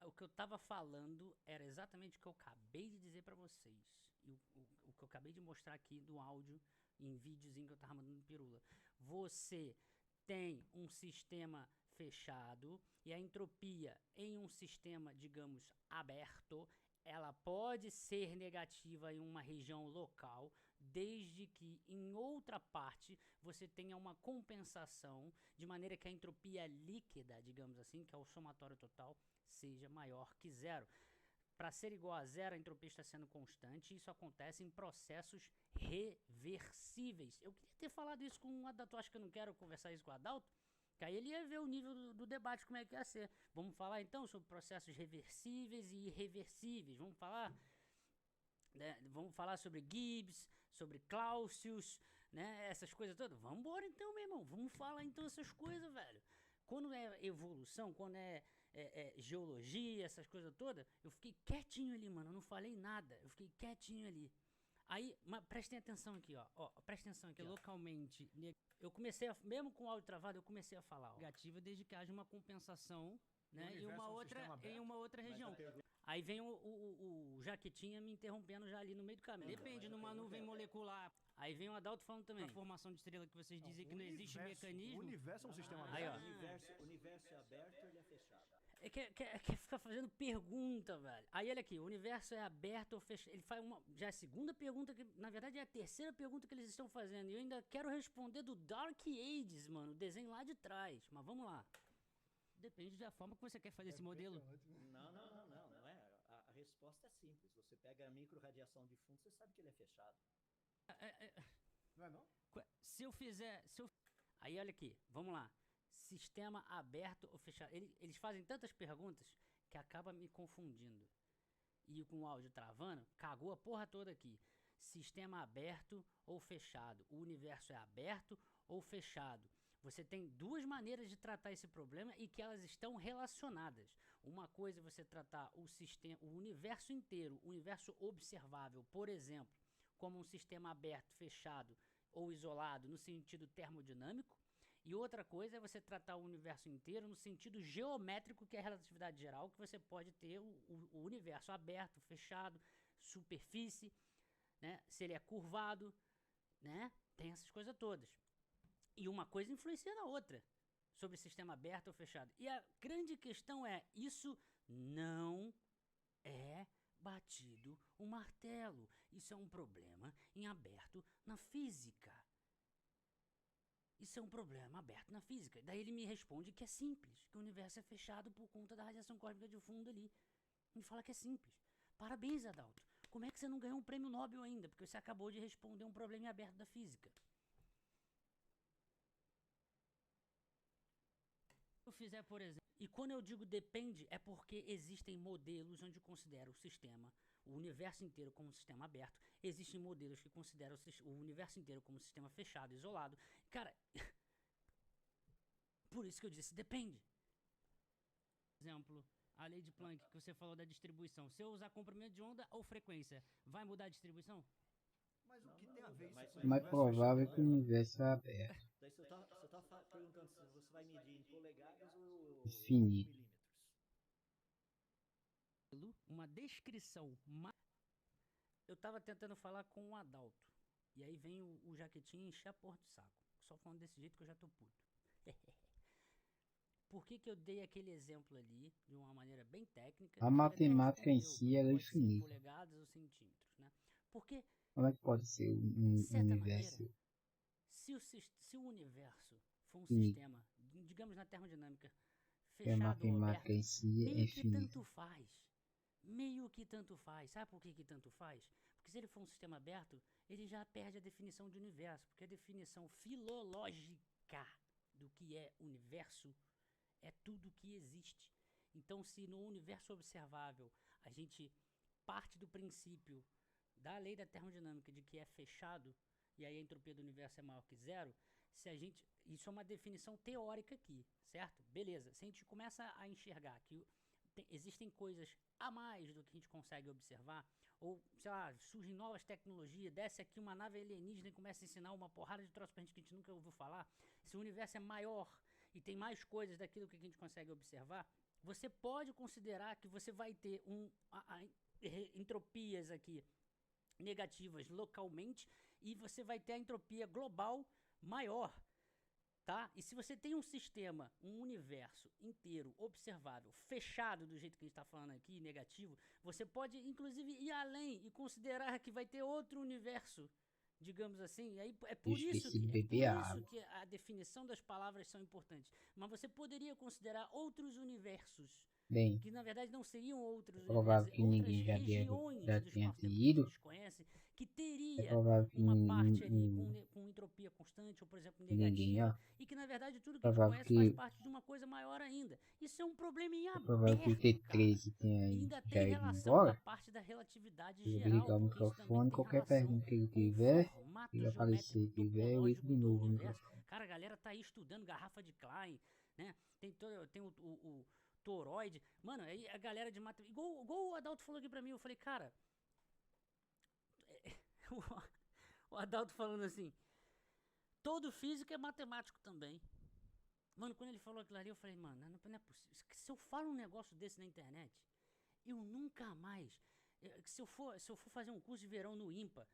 S1: O que eu tava falando era exatamente o que eu acabei de dizer pra vocês. E o que eu acabei de mostrar aqui no áudio, em videozinho que eu tava mandando pirula. Você tem um sistema fechado e a entropia em um sistema, digamos, aberto, ela pode ser negativa em uma região local, desde que em outra parte você tenha uma compensação, de maneira que a entropia líquida, digamos assim, que é o somatório total, seja maior que zero. Para ser igual a zero, a entropia está sendo constante e isso acontece em processos reversíveis. Eu queria ter falado isso com o Adalto, acho que eu não quero conversar isso com o Adalto, que aí ele ia ver o nível do debate, como é que ia ser. Vamos falar então sobre processos reversíveis e irreversíveis. Vamos falar, né, vamos falar sobre Gibbs, sobre Clausius, né, essas coisas todas. Vamos embora então, meu irmão. Vamos falar então essas coisas, velho. Quando é evolução, quando é geologia, essas coisas todas, eu fiquei quietinho ali, mano. Eu não falei nada. Eu fiquei quietinho ali. Aí, mas prestem atenção aqui, ó. Prestem atenção aqui, localmente. Eu comecei mesmo com o áudio travado, eu comecei a falar, ó. Negativa desde que haja uma compensação, né? Em uma outra região. Aí vem o Jaquetinha me interrompendo já ali no meio do caminho. Depende, numa nuvem molecular. Aí vem o Adalto falando também. A formação de estrela que vocês dizem que não existe mecanismo.
S6: O universo é um sistema aberto.
S1: Aí, ó.
S4: O universo é aberto, ele é fechado.
S1: Quer ficar fazendo pergunta, velho. Aí olha aqui, o universo é aberto ou fechado? Ele faz já é a segunda pergunta, que na verdade é a terceira pergunta que eles estão fazendo. E eu ainda quero responder do Dark Ages, mano, o desenho lá de trás. Mas vamos lá. Depende da forma que você quer fazer esse modelo.
S4: Não é. A resposta é simples. Você pega a micro-radiação de fundo, você sabe que ele é fechado.
S6: Não é não?
S1: Se eu fizer... Aí olha aqui, vamos lá. Sistema aberto ou fechado? Eles fazem tantas perguntas que acaba me confundindo. E com o áudio travando, cagou a porra toda aqui. Sistema aberto ou fechado? O universo é aberto ou fechado? Você tem duas maneiras de tratar esse problema e que elas estão relacionadas. Uma coisa é você tratar o universo inteiro, o universo observável, por exemplo, como um sistema aberto, fechado ou isolado no sentido termodinâmico. E outra coisa é você tratar o universo inteiro no sentido geométrico, que é a relatividade geral, que você pode ter o universo aberto, fechado, superfície, né? Se ele é curvado, né? Tem essas coisas todas. E uma coisa influencia na outra, sobre sistema aberto ou fechado. E a grande questão é, isso não é batido o martelo. Isso é um problema em aberto na física. Isso é um problema aberto na física. Daí ele me responde que é simples, que o universo é fechado por conta da radiação cósmica de fundo ali. Me fala que é simples. Parabéns, Adalto. Como é que você não ganhou um prêmio Nobel ainda? Porque você acabou de responder um problema aberto da física. Se eu fizer, por exemplo... E quando eu digo depende, é porque existem modelos onde eu considero o sistema, o universo inteiro como um sistema aberto. Existem modelos que consideram o universo inteiro como um sistema fechado, isolado. Cara, por isso que eu disse depende. Por exemplo, a lei de Planck que você falou da distribuição. Se eu usar comprimento de onda ou frequência, vai mudar a distribuição?
S6: Mas o que tem a ver isso?
S2: O mais provável é que o universo é aberto.
S4: Daí você tá perguntando se você vai medir em polegadas ou
S2: Infinito.
S4: milímetros.
S1: Uma descrição. Eu tava tentando falar com o Adalto. E aí vem o Jaquetinho encher a porra do saco. Só falando desse jeito que eu já tô puto. Por que eu dei aquele exemplo ali de uma maneira bem técnica?
S2: A matemática em si ela é infinita.
S1: Polegadas ou centímetros, né? Porque
S2: Como é que pode ser um
S1: de certa
S2: universo?
S1: maneira, se o universo for um
S2: Sim.
S1: sistema, digamos na termodinâmica,
S2: Que a
S1: fechado ou
S2: matemática
S1: aberto,
S2: em si é
S1: meio que
S2: infinita.
S1: tanto faz. Meio que tanto faz. Sabe por que tanto faz? Porque se ele for um sistema aberto, ele já perde a definição de universo. Porque a definição filológica do que é universo é tudo que existe. Então, se no universo observável a gente parte do princípio da lei da termodinâmica de que é fechado, e aí a entropia do universo é maior que zero, se a gente, isso é uma definição teórica aqui, certo? Beleza. Se a gente começa a enxergar que existem coisas a mais do que a gente consegue observar, ou, sei lá, surgem novas tecnologias, desce aqui uma nave alienígena e começa a ensinar uma porrada de troços pra gente que a gente nunca ouviu falar, se o universo é maior e tem mais coisas daquilo que a gente consegue observar, você pode considerar que você vai ter entropias aqui negativas localmente e você vai ter a entropia global maior, tá? E se você tem um sistema, um universo inteiro observável, fechado do jeito que a gente está falando aqui, negativo, você pode inclusive ir além e considerar que vai ter outro universo, digamos assim. E aí é por isso que a definição das palavras são importantes. Mas você poderia considerar outros universos.
S2: Bem,
S1: Que na verdade não seriam outros
S2: é provável
S1: universos,
S2: que ninguém já tenha ido.
S1: Desconhece, que teria
S2: É provável que
S1: uma parte ali com entropia constante, ou por exemplo negativa, e que na verdade tudo que a gente conhece faz parte de uma coisa maior ainda. Isso é um problema em aberto,
S2: provável que o T13 tenha
S1: ainda
S2: já
S1: tem
S2: ido
S1: relação com a
S2: embora.
S1: parte da relatividade
S2: Eu vou
S1: geral,
S2: ligar o
S1: porque isso também
S2: microfone,
S1: tem
S2: qualquer
S1: relação
S2: pergunta que ele
S1: com o
S2: tiver,
S1: formato
S2: ele aparecer
S1: geométrico
S2: e tiver, eu ligo
S1: topológico
S2: de
S1: do
S2: novo o
S1: universo.
S2: microfone.
S1: Cara, a galera tá aí estudando garrafa de Klein, né? Tem o toroide. Mano, aí a galera de matemática. Igual o Adalto falou aqui pra mim, eu falei, cara. O Adalto falando assim: todo físico é matemático também. Mano, quando ele falou aquilo ali, eu falei, mano, não é possível. Se eu falo um negócio desse na internet, eu nunca mais. Se eu for fazer um curso de verão no IMPA,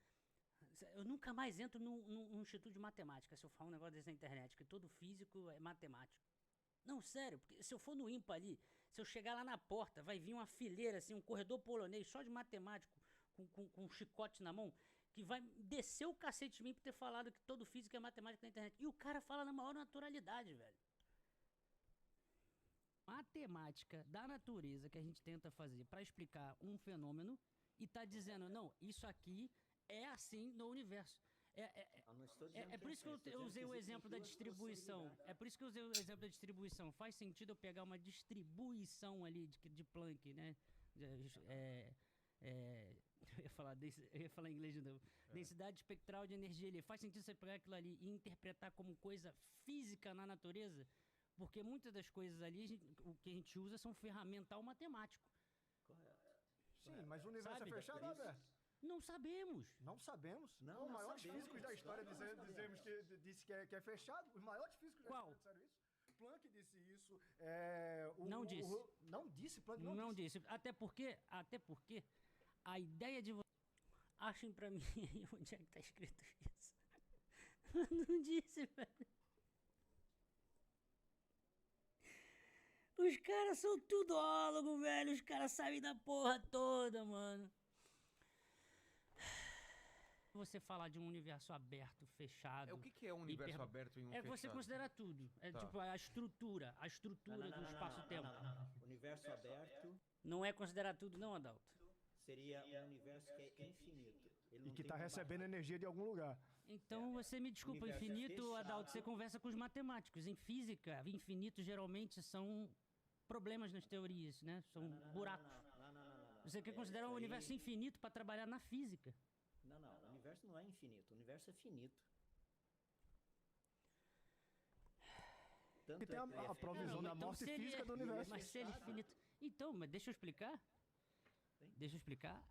S1: eu nunca mais entro num instituto de matemática se eu falar um negócio desse na internet, que todo físico é matemático. Não, sério, porque se eu for no IMPA ali, se eu chegar lá na porta, vai vir uma fileira, assim, um corredor polonês só de matemático, com um chicote na mão, que vai descer o cacete de mim por ter falado que todo físico é matemático na internet. E o cara fala na maior naturalidade, velho. Matemática da natureza que a gente tenta fazer para explicar um fenômeno e tá dizendo, não, isso aqui é assim no universo. É por isso que eu usei o exemplo da distribuição. É por isso que eu usei o exemplo da distribuição. Faz sentido eu pegar uma distribuição ali de Planck, né? Eu ia falar em inglês de novo. Densidade espectral de energia ali. Faz sentido você pegar aquilo ali e interpretar como coisa física na natureza? Porque muitas das coisas ali, o que a gente usa são ferramental matemático.
S6: Correto. Sim, mas o universo é fechado ou aberto?
S1: Não sabemos.
S6: Não sabemos? Não, os maiores físicos da história dizemos que é fechado. Os maiores físicos da história disseram isso. Planck disse isso.
S1: Não disse.
S6: Não disse, Planck
S1: não disse. Até porque a ideia de você... Achem pra mim aí onde é que tá escrito isso. Não disse, velho. Os caras são tudólogos, velho. Os caras sabem da porra toda, mano. Você falar de um universo aberto, fechado...
S7: O que é um universo aberto e um fechado?
S1: É você considerar tudo. É tipo a estrutura do espaço-tempo.
S4: Não. Universo aberto...
S1: Não é considerar tudo, não, Adalto?
S4: Seria um universo que é infinito.
S6: E que tá recebendo energia de algum lugar.
S1: Então você me desculpa, infinito, Adalto, você conversa com os matemáticos. Em física, infinito geralmente são problemas nas teorias, né? São buracos.
S4: Não.
S1: Você quer considerar um universo infinito para trabalhar na física?
S4: Não. O universo não é infinito. O universo é finito.
S6: E tem a provisão da morte física do universo.
S1: Mas se ele é infinito... Então, mas deixa eu explicar.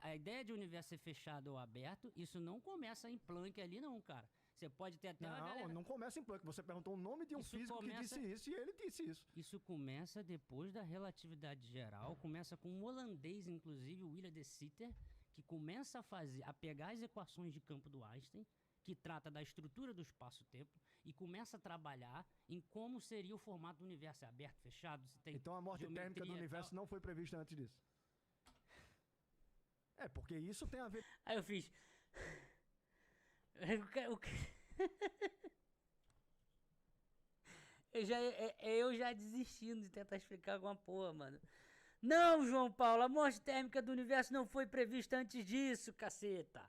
S1: A ideia de universo ser fechado ou aberto, isso não começa em Planck ali não, cara. Você pode ter até
S6: não começa em Planck. Você perguntou o nome de um físico que disse isso e ele disse isso.
S1: Isso começa depois da relatividade geral, começa com um holandês, inclusive, o William de Sitter, que começa a pegar as equações de campo do Einstein, que trata da estrutura do espaço-tempo, e começa a trabalhar em como seria o formato do universo. É aberto, fechado, se tem
S6: então a morte térmica do universo não foi prevista antes disso. Porque isso tem a ver...
S1: Aí eu fiz... Eu já desistindo de tentar explicar alguma porra, mano. Não, João Paulo, a morte térmica do universo não foi prevista antes disso, caceta.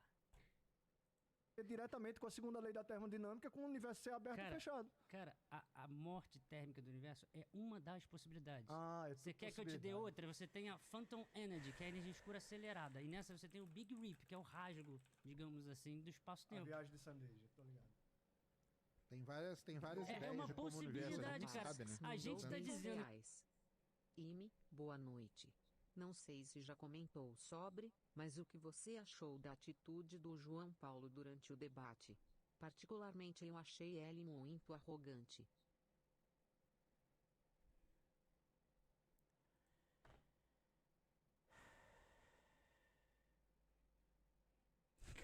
S6: Diretamente com a segunda lei da termodinâmica, com o universo ser aberto e fechado.
S1: Cara, a morte térmica do universo é uma das possibilidades.
S6: Você
S1: quer que eu te dê outra? Você tem a Phantom Energy, que é a energia escura acelerada. E nessa você tem o Big Rip, que é o rasgo, digamos assim, do espaço-tempo.
S6: A viagem de Sandeja, tô ligado.
S9: Tem várias ideias
S1: é uma
S9: de como o universo
S1: possibilidade, cara.
S9: sabe, né?
S1: A gente tá dizendo...
S8: Ime, boa noite. Não sei se já comentou sobre, mas o que você achou da atitude do João Paulo durante o debate? Particularmente eu achei ele muito arrogante.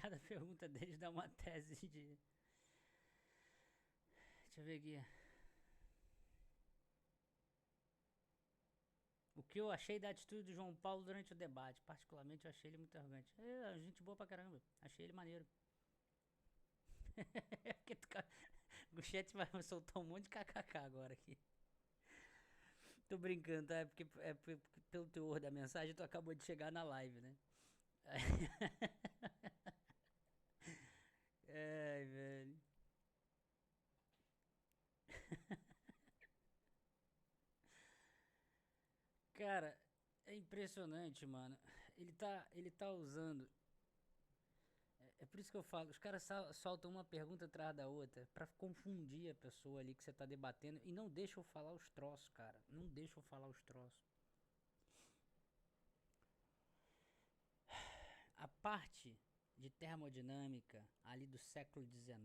S1: Cada pergunta deles dá uma tese de... Deixa eu ver aqui. O que eu achei da atitude do João Paulo durante o debate? Particularmente eu achei ele muito arrogante. Gente boa pra caramba. Achei ele maneiro. O chat vai soltar um monte de kkk agora aqui. Tô brincando, tá? É porque pelo teor da mensagem tu acabou de chegar na live, né? Ai, velho. Cara, é impressionante, mano. Ele tá usando... É por isso que eu falo, os caras soltam uma pergunta atrás da outra pra confundir a pessoa ali que você tá debatendo e não deixam eu falar os troços, cara. Não deixam eu falar os troços. A parte de termodinâmica ali do século XIX,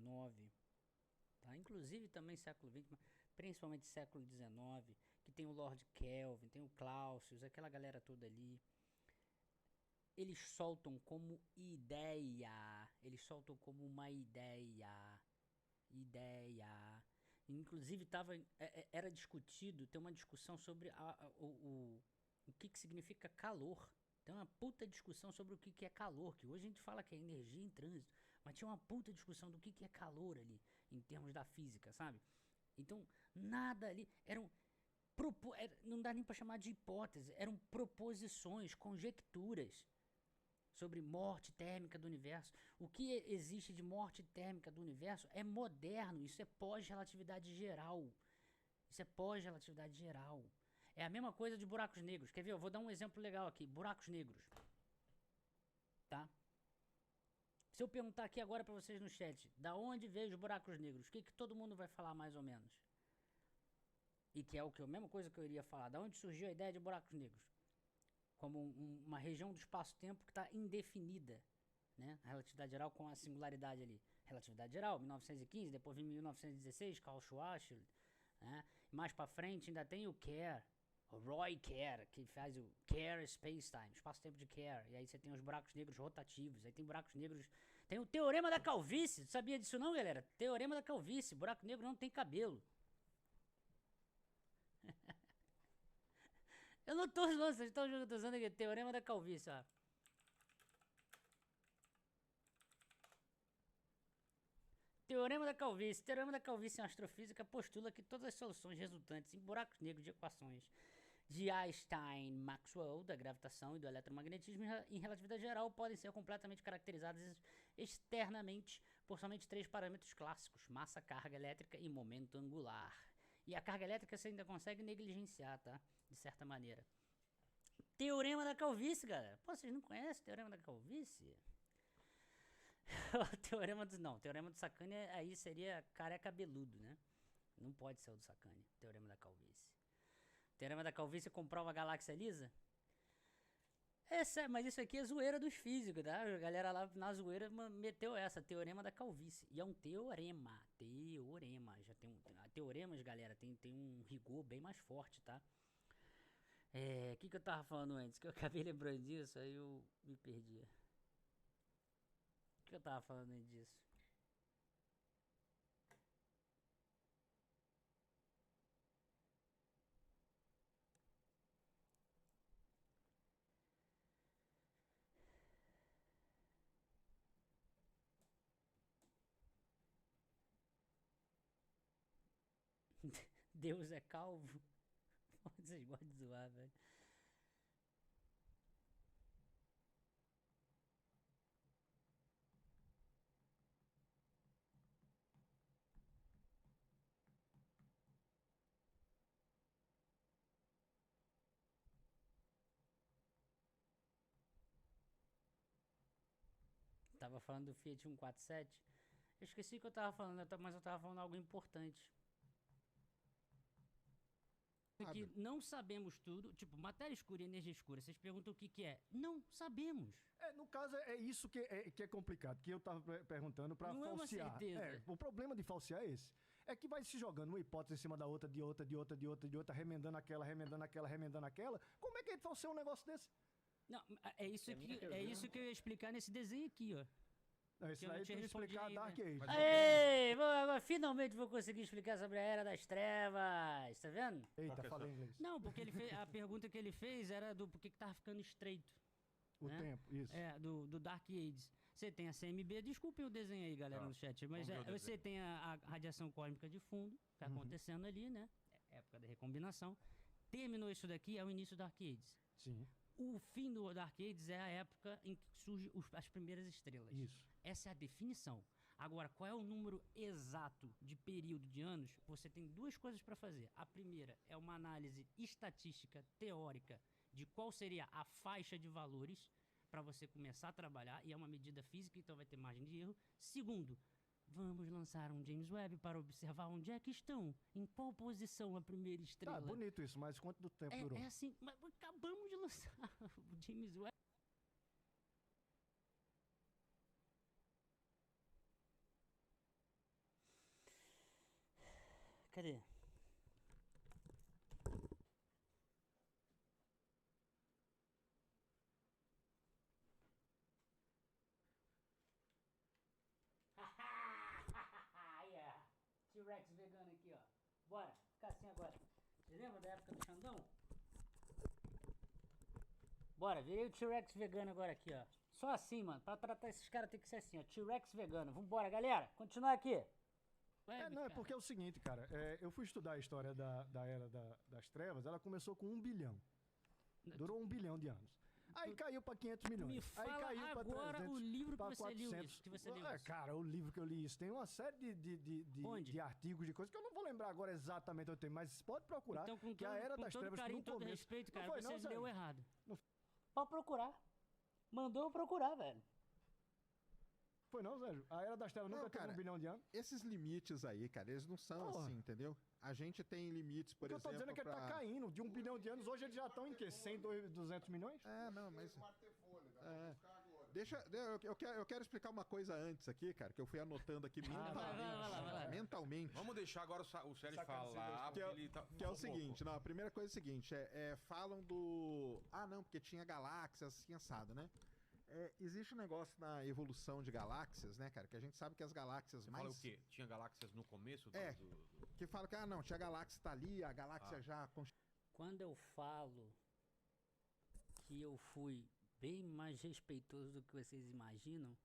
S1: tá? Inclusive também século XX, mas principalmente século XIX, que tem o Lord Kelvin, tem o Clausius, aquela galera toda ali. Eles soltam como ideia. Eles soltam como uma ideia. Inclusive era discutido, tem uma discussão sobre o que significa calor. Tem uma puta discussão sobre o que é calor, que hoje a gente fala que é energia em trânsito, mas tinha uma puta discussão do que é calor ali, em termos da física, sabe? Então, nada ali, não dá nem pra chamar de hipótese, eram proposições, conjecturas sobre morte térmica do universo. O que existe de morte térmica do universo é moderno, isso é pós-relatividade geral. Isso é pós-relatividade geral. É a mesma coisa de buracos negros. Quer ver? Eu vou dar um exemplo legal aqui. Buracos negros. Tá? Se eu perguntar aqui agora pra vocês no chat, da onde veio os buracos negros? O que todo mundo vai falar mais ou menos? E que é a mesma coisa que eu iria falar. Da onde surgiu a ideia de buracos negros? Como uma região do espaço-tempo que está indefinida, né? A relatividade geral com a singularidade ali. Relatividade geral, 1915, depois vem 1916, Karl Schwarzschild, né? Mais para frente ainda tem o Kerr, o Roy Kerr, que faz o Kerr Space-Time, espaço-tempo de Kerr. E aí você tem os buracos negros rotativos, aí tem buracos negros... Tem o Teorema da Calvície, sabia disso não, galera? Teorema da Calvície, buraco negro não tem cabelo. Eu não tô usando, vocês estão usando aqui, Teorema da Calvície, ó. Teorema da Calvície. Teorema da Calvície em astrofísica postula que todas as soluções resultantes em buracos negros de equações de Einstein-Maxwell, da gravitação e do eletromagnetismo em relatividade geral, podem ser completamente caracterizadas externamente por somente 3 parâmetros clássicos: massa, carga elétrica e momento angular. E a carga elétrica você ainda consegue negligenciar, tá? De certa maneira. Teorema da Calvície, galera. Pô, vocês não conhecem o Teorema da Calvície? Teorema do Sacani aí seria careca cabeludo, né? Não pode ser o do Sacani, Teorema da Calvície. Teorema da Calvície comprova a galáxia lisa? Mas isso aqui é zoeira dos físicos, tá? A galera lá na zoeira meteu essa, Teorema da Calvície. E é um teorema. Já tem teoremas, galera, tem um rigor bem mais forte, tá? O que eu tava falando antes? Que eu acabei lembrando disso, aí eu me perdi. O que eu tava falando antes disso? Deus é calvo. Vocês gostam de zoar, velho. Tava falando do Fiat 147. Eu esqueci o que eu tava falando, mas eu tava falando algo importante. Que não sabemos tudo, tipo, matéria escura e energia escura. Vocês perguntam o que é? Não sabemos.
S6: No caso, é isso que é complicado, que eu tava perguntando pra
S1: não
S6: falsear.
S1: É uma certeza.
S6: O problema de falsear é esse. É que vai se jogando uma hipótese em cima da outra, de outra, remendando aquela. Como é que ele falseia um negócio desse?
S1: Não, é isso que eu ia explicar nesse desenho aqui, ó.
S6: Não, isso aí tem que explicar a Dark Age.
S1: Aê, agora finalmente vou conseguir explicar sobre a Era das Trevas, tá vendo?
S6: Eita, falei inglês.
S1: Não, porque a pergunta que ele fez era do porquê que tava ficando estreito.
S6: O tempo, isso.
S1: Do Dark Ages. Você tem a CMB, desculpem o desenho aí, galera, no chat, mas você tem a radiação cósmica de fundo, que tá acontecendo ali, né? Época da recombinação. Terminou isso daqui, é o início do Dark Ages.
S6: Sim.
S1: O fim do Dark Ages é a época em que surgem as primeiras estrelas.
S6: Isso.
S1: Essa é a definição. Agora, qual é o número exato de período de anos? Você tem duas coisas para fazer. A primeira é uma análise estatística teórica de qual seria a faixa de valores para você começar a trabalhar, e é uma medida física, então vai ter margem de erro. Segundo, vamos lançar um James Webb para observar onde é que estão, em qual posição a primeira estrela.
S6: Tá, bonito isso, mas quanto do tempo durou?
S1: É assim, mas acabamos de lançar o James Webb. Cadê? T-Rex vegano aqui, ó. Bora, ficar assim agora. Você lembra da época do Xandão? Bora, virei o T-Rex vegano agora aqui, ó. Só assim, mano. Pra tratar esses caras tem que ser assim, ó. T-Rex vegano. Vambora, galera. Continuar aqui.
S6: É porque é o seguinte, cara. Eu fui estudar a história da Era das Trevas. Ela começou com 1 bilhão. Durou 1 bilhão de anos. Aí caiu pra 500 milhões.
S1: Me fala
S6: aí caiu pra
S1: agora
S6: 300,
S1: o livro que você
S6: 400.
S1: leu isso. Que você leu isso.
S6: Cara, o livro que eu li isso. Tem uma série de artigos, de coisas que eu não vou lembrar agora exatamente o tema, mas pode procurar.
S1: Então, com
S6: que a Era das Trevas
S1: carinho,
S6: no
S1: todo
S6: começo...
S1: respeito, cara,
S6: foi,
S1: você leu errado.
S10: Pode procurar. Mandou eu procurar, velho.
S6: Foi não, Sérgio? A Era das Trevas nunca teve 1 bilhão de anos?
S9: Esses limites aí, cara, eles não são assim, entendeu? A gente tem limites, por exemplo,
S6: eu tô dizendo é que ele tá caindo. De 1 bilhão de anos, hoje eles já estão em quê? 100, 200 milhões?
S9: Não, mas... Eu quero explicar uma coisa antes aqui, cara, que eu fui anotando aqui mentalmente.
S7: Vamos deixar agora o Sérgio falar,
S9: que é o seguinte, não, a primeira coisa é o seguinte, falam do... não, porque tinha galáxias assim, assado, né? Existe um negócio na evolução de galáxias, né, cara? Que a gente sabe que as galáxias
S7: Você
S9: mais...
S7: fala o quê? Tinha galáxias no começo?
S9: Que fala que, não, tinha galáxia tá ali, a galáxia já...
S1: Quando eu falo que eu fui bem mais respeitoso do que vocês imaginam,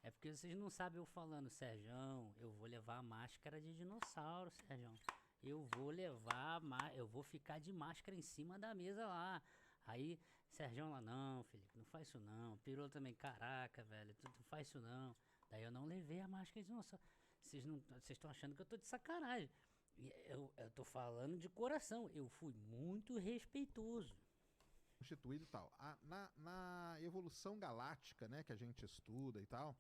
S1: é porque vocês não sabem eu falando, Serjão, eu vou levar a máscara de dinossauro, Serjão. Eu vou ficar de máscara em cima da mesa lá. Aí, Serjão lá, não, Felipe, não faz isso não. Pirou também, caraca, velho, tu não faz isso não. Daí eu não levei a máscara de dinossauro. Vocês estão achando que eu tô de sacanagem. Eu tô falando de coração, eu fui muito respeitoso.
S9: Constituído e tal. Na evolução galáctica, né, que a gente estuda e tal,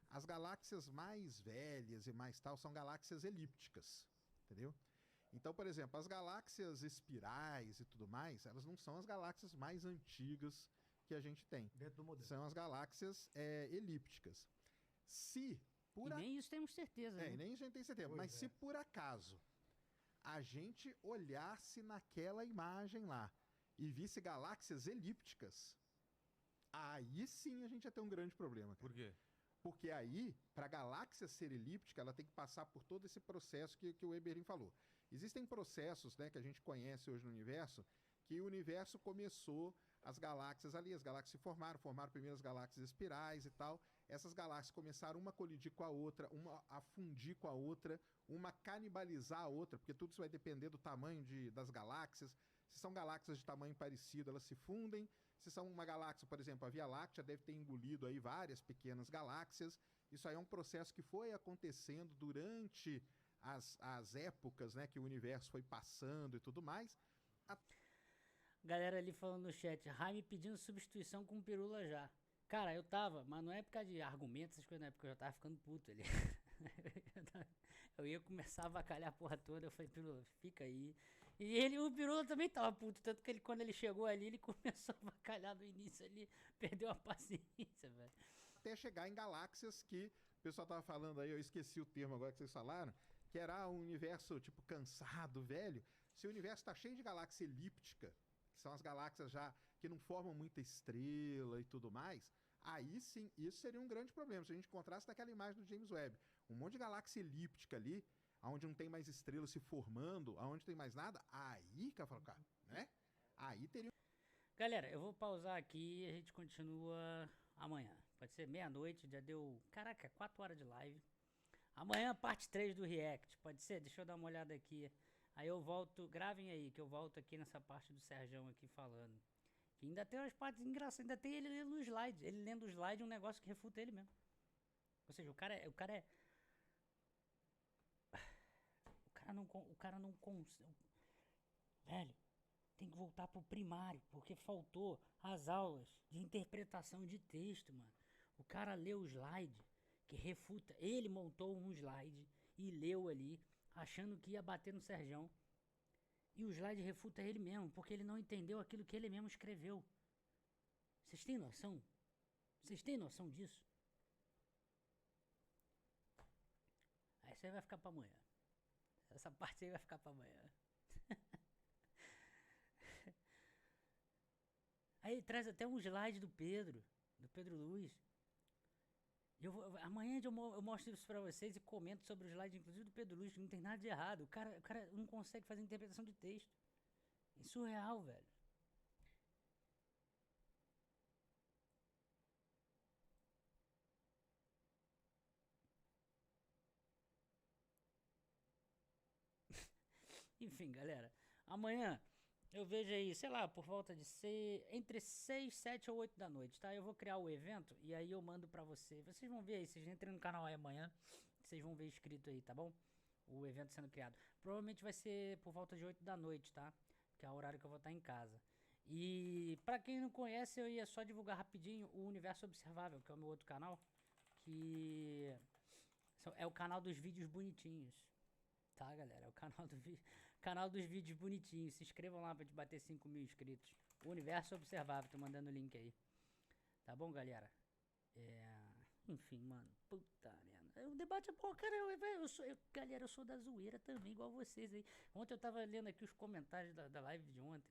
S9: as galáxias mais velhas e mais tal são galáxias elípticas, entendeu? Então, por exemplo, as galáxias espirais e tudo mais, elas não são as galáxias mais antigas que a gente tem.
S6: Dentro do modelo.
S9: São as galáxias elípticas.
S1: Nem isso temos certeza, né?
S9: Nem isso a gente tem certeza. Mas se por acaso a gente olhasse naquela imagem lá e visse galáxias elípticas, aí sim a gente ia ter um grande problema.
S7: Por quê?
S9: Porque aí, para a galáxia ser elíptica, ela tem que passar por todo esse processo que o Eberin falou. Existem processos, né, que a gente conhece hoje no universo, que o universo começou, as galáxias ali, as galáxias se formaram primeiras galáxias espirais e tal. essas galáxias começaram uma a colidir com a outra, uma a fundir com a outra, uma a canibalizar a outra, porque tudo isso vai depender do tamanho das galáxias. Se são galáxias de tamanho parecido, elas se fundem. Se são uma galáxia, por exemplo, a Via Láctea deve ter engolido aí várias pequenas galáxias. Isso aí é um processo que foi acontecendo durante as épocas, né, que o universo foi passando e tudo mais.
S1: Galera ali falando no chat, Jaime pedindo substituição com o Pirula já. Cara, eu tava, mas não é por causa de argumentos, essas coisas, não é porque eu já tava ficando puto ali. Eu ia começar a avacalhar a porra toda, eu falei, Pirula, fica aí. E o Pirula também tava puto, tanto que quando ele chegou ali, ele começou a avacalhar no início ali, perdeu a paciência, velho.
S9: Até chegar em galáxias que o pessoal tava falando aí, eu esqueci o termo agora que vocês falaram, que era um universo, tipo, cansado, velho. Se o universo tá cheio de galáxia elíptica, que são as galáxias já que não formam muita estrela e tudo mais, aí sim, isso seria um grande problema. Se a gente encontrasse naquela imagem do James Webb, um monte de galáxia elíptica ali, onde não tem mais estrelas se formando, onde tem mais nada, aí, cara, né? Aí teria...
S1: Galera, eu vou pausar aqui e a gente continua amanhã. Pode ser meia-noite, já deu, caraca, 4 horas de live. Amanhã, parte 3 do React, pode ser? Deixa eu dar uma olhada aqui. Aí eu volto, gravem aí, que eu volto aqui nessa parte do Serjão aqui falando. Que ainda tem umas partes engraçadas, ainda tem ele lendo o slide. Ele lendo o slide é um negócio que refuta ele mesmo. Ou seja, o cara não consegue. Velho, tem que voltar pro primário, porque faltou as aulas de interpretação de texto, mano. O cara leu o slide que refuta. Ele montou um slide e leu ali, achando que ia bater no Serjão. E o slide refuta ele mesmo, porque ele não entendeu aquilo que ele mesmo escreveu. Vocês têm noção? Vocês têm noção disso? Aí isso aí vai ficar pra amanhã. Essa parte aí vai ficar pra amanhã. Aí ele traz até um slide do Pedro Luiz. Amanhã eu mostro isso pra vocês e comento sobre o slide, inclusive do Pedro Luiz, que não tem nada de errado. O cara não consegue fazer interpretação de texto. É surreal, velho. Enfim, galera. Amanhã eu vejo aí, sei lá, por volta de entre 6, 7 ou 8 da noite, tá? Eu vou criar o evento e aí eu mando pra você. Vocês vão ver aí, vocês entrem no canal aí amanhã, vocês vão ver escrito aí, tá bom? O evento sendo criado. Provavelmente vai ser por volta de 8 da noite, tá? Que é o horário que eu vou estar em casa. E pra quem não conhece, eu ia só divulgar rapidinho o Universo Observável, que é o meu outro canal, que é o canal dos vídeos bonitinhos. Tá, galera? É o canal dos vídeos bonitinhos. Se inscrevam lá pra gente bater 5.000 inscritos. Universo Observável, tô mandando o link aí. Tá bom, galera? Enfim, mano. Puta merda. O debate é bom, cara. Galera, eu sou da zoeira também, igual vocês aí. Ontem eu tava lendo aqui os comentários da live de ontem.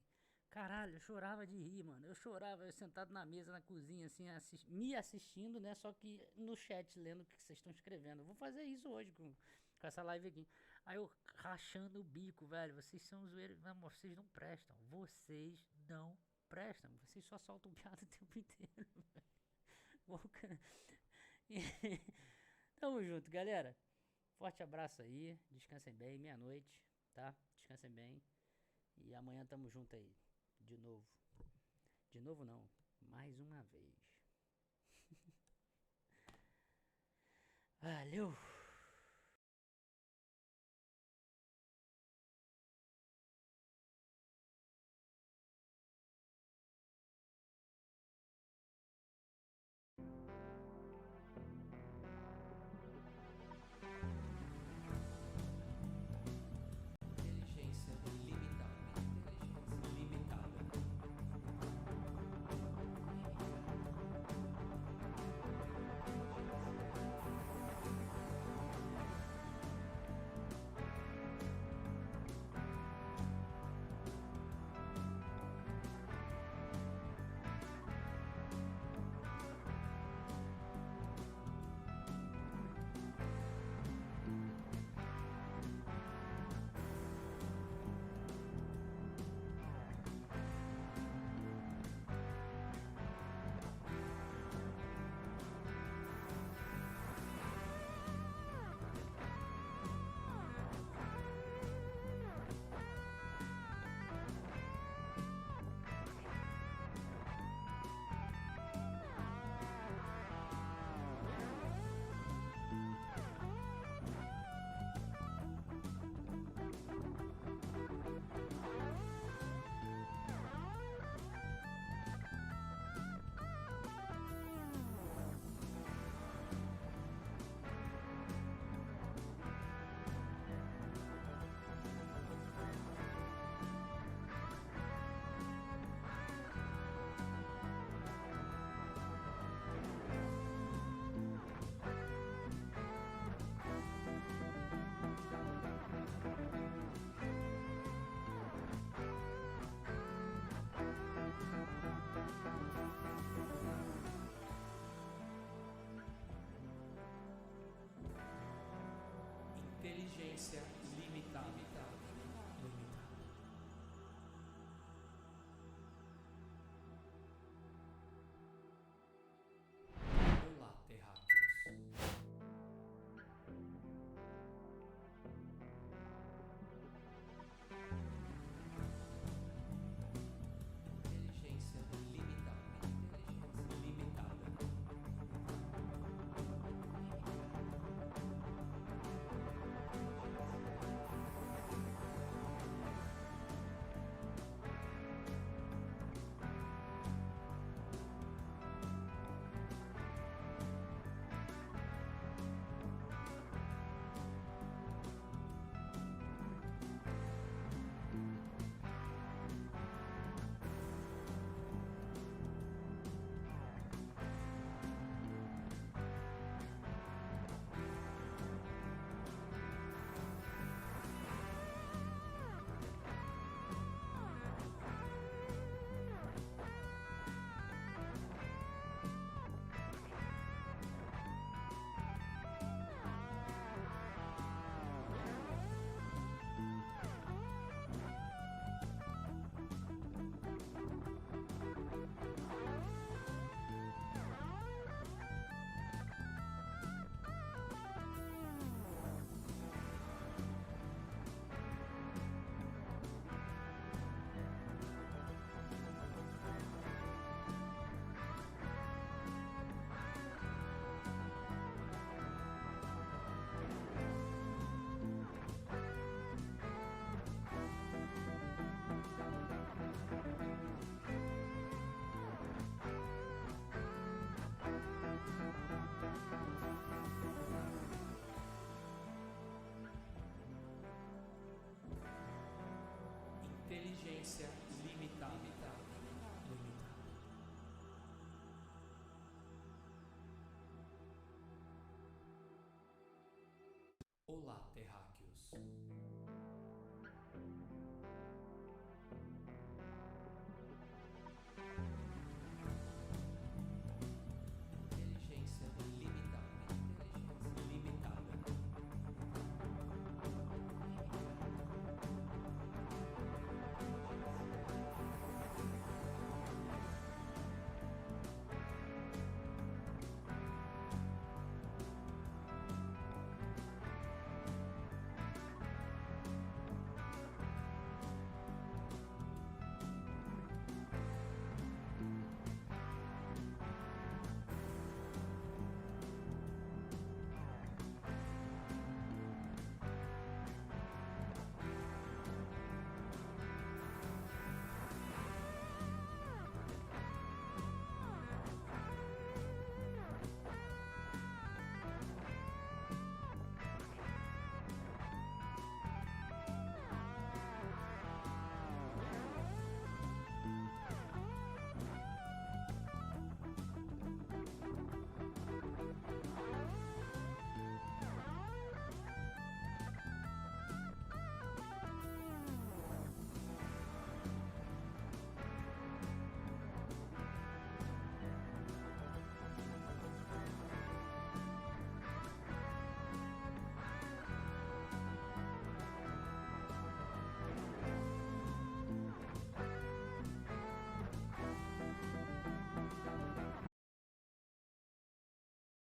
S1: Caralho, eu chorava de rir, mano. Eu chorava, eu sentado na mesa, na cozinha, assim, me assistindo, né? Só que no chat, lendo o que vocês estão escrevendo. Eu vou fazer isso hoje com essa live aqui. Aí eu rachando o bico, velho. Vocês são zoeiros. Vocês não prestam. Vocês não prestam. Vocês só soltam piada o tempo inteiro, velho. Tamo junto, galera. Forte abraço aí. Descansem bem. Meia-noite, tá? Descansem bem. E amanhã tamo junto aí. De novo. De novo não. Mais uma vez. Valeu.
S11: Inteligência limitada. Olá, terráqueos. Inteligência limitada. Inteligência limitada. Olá, terráqueos.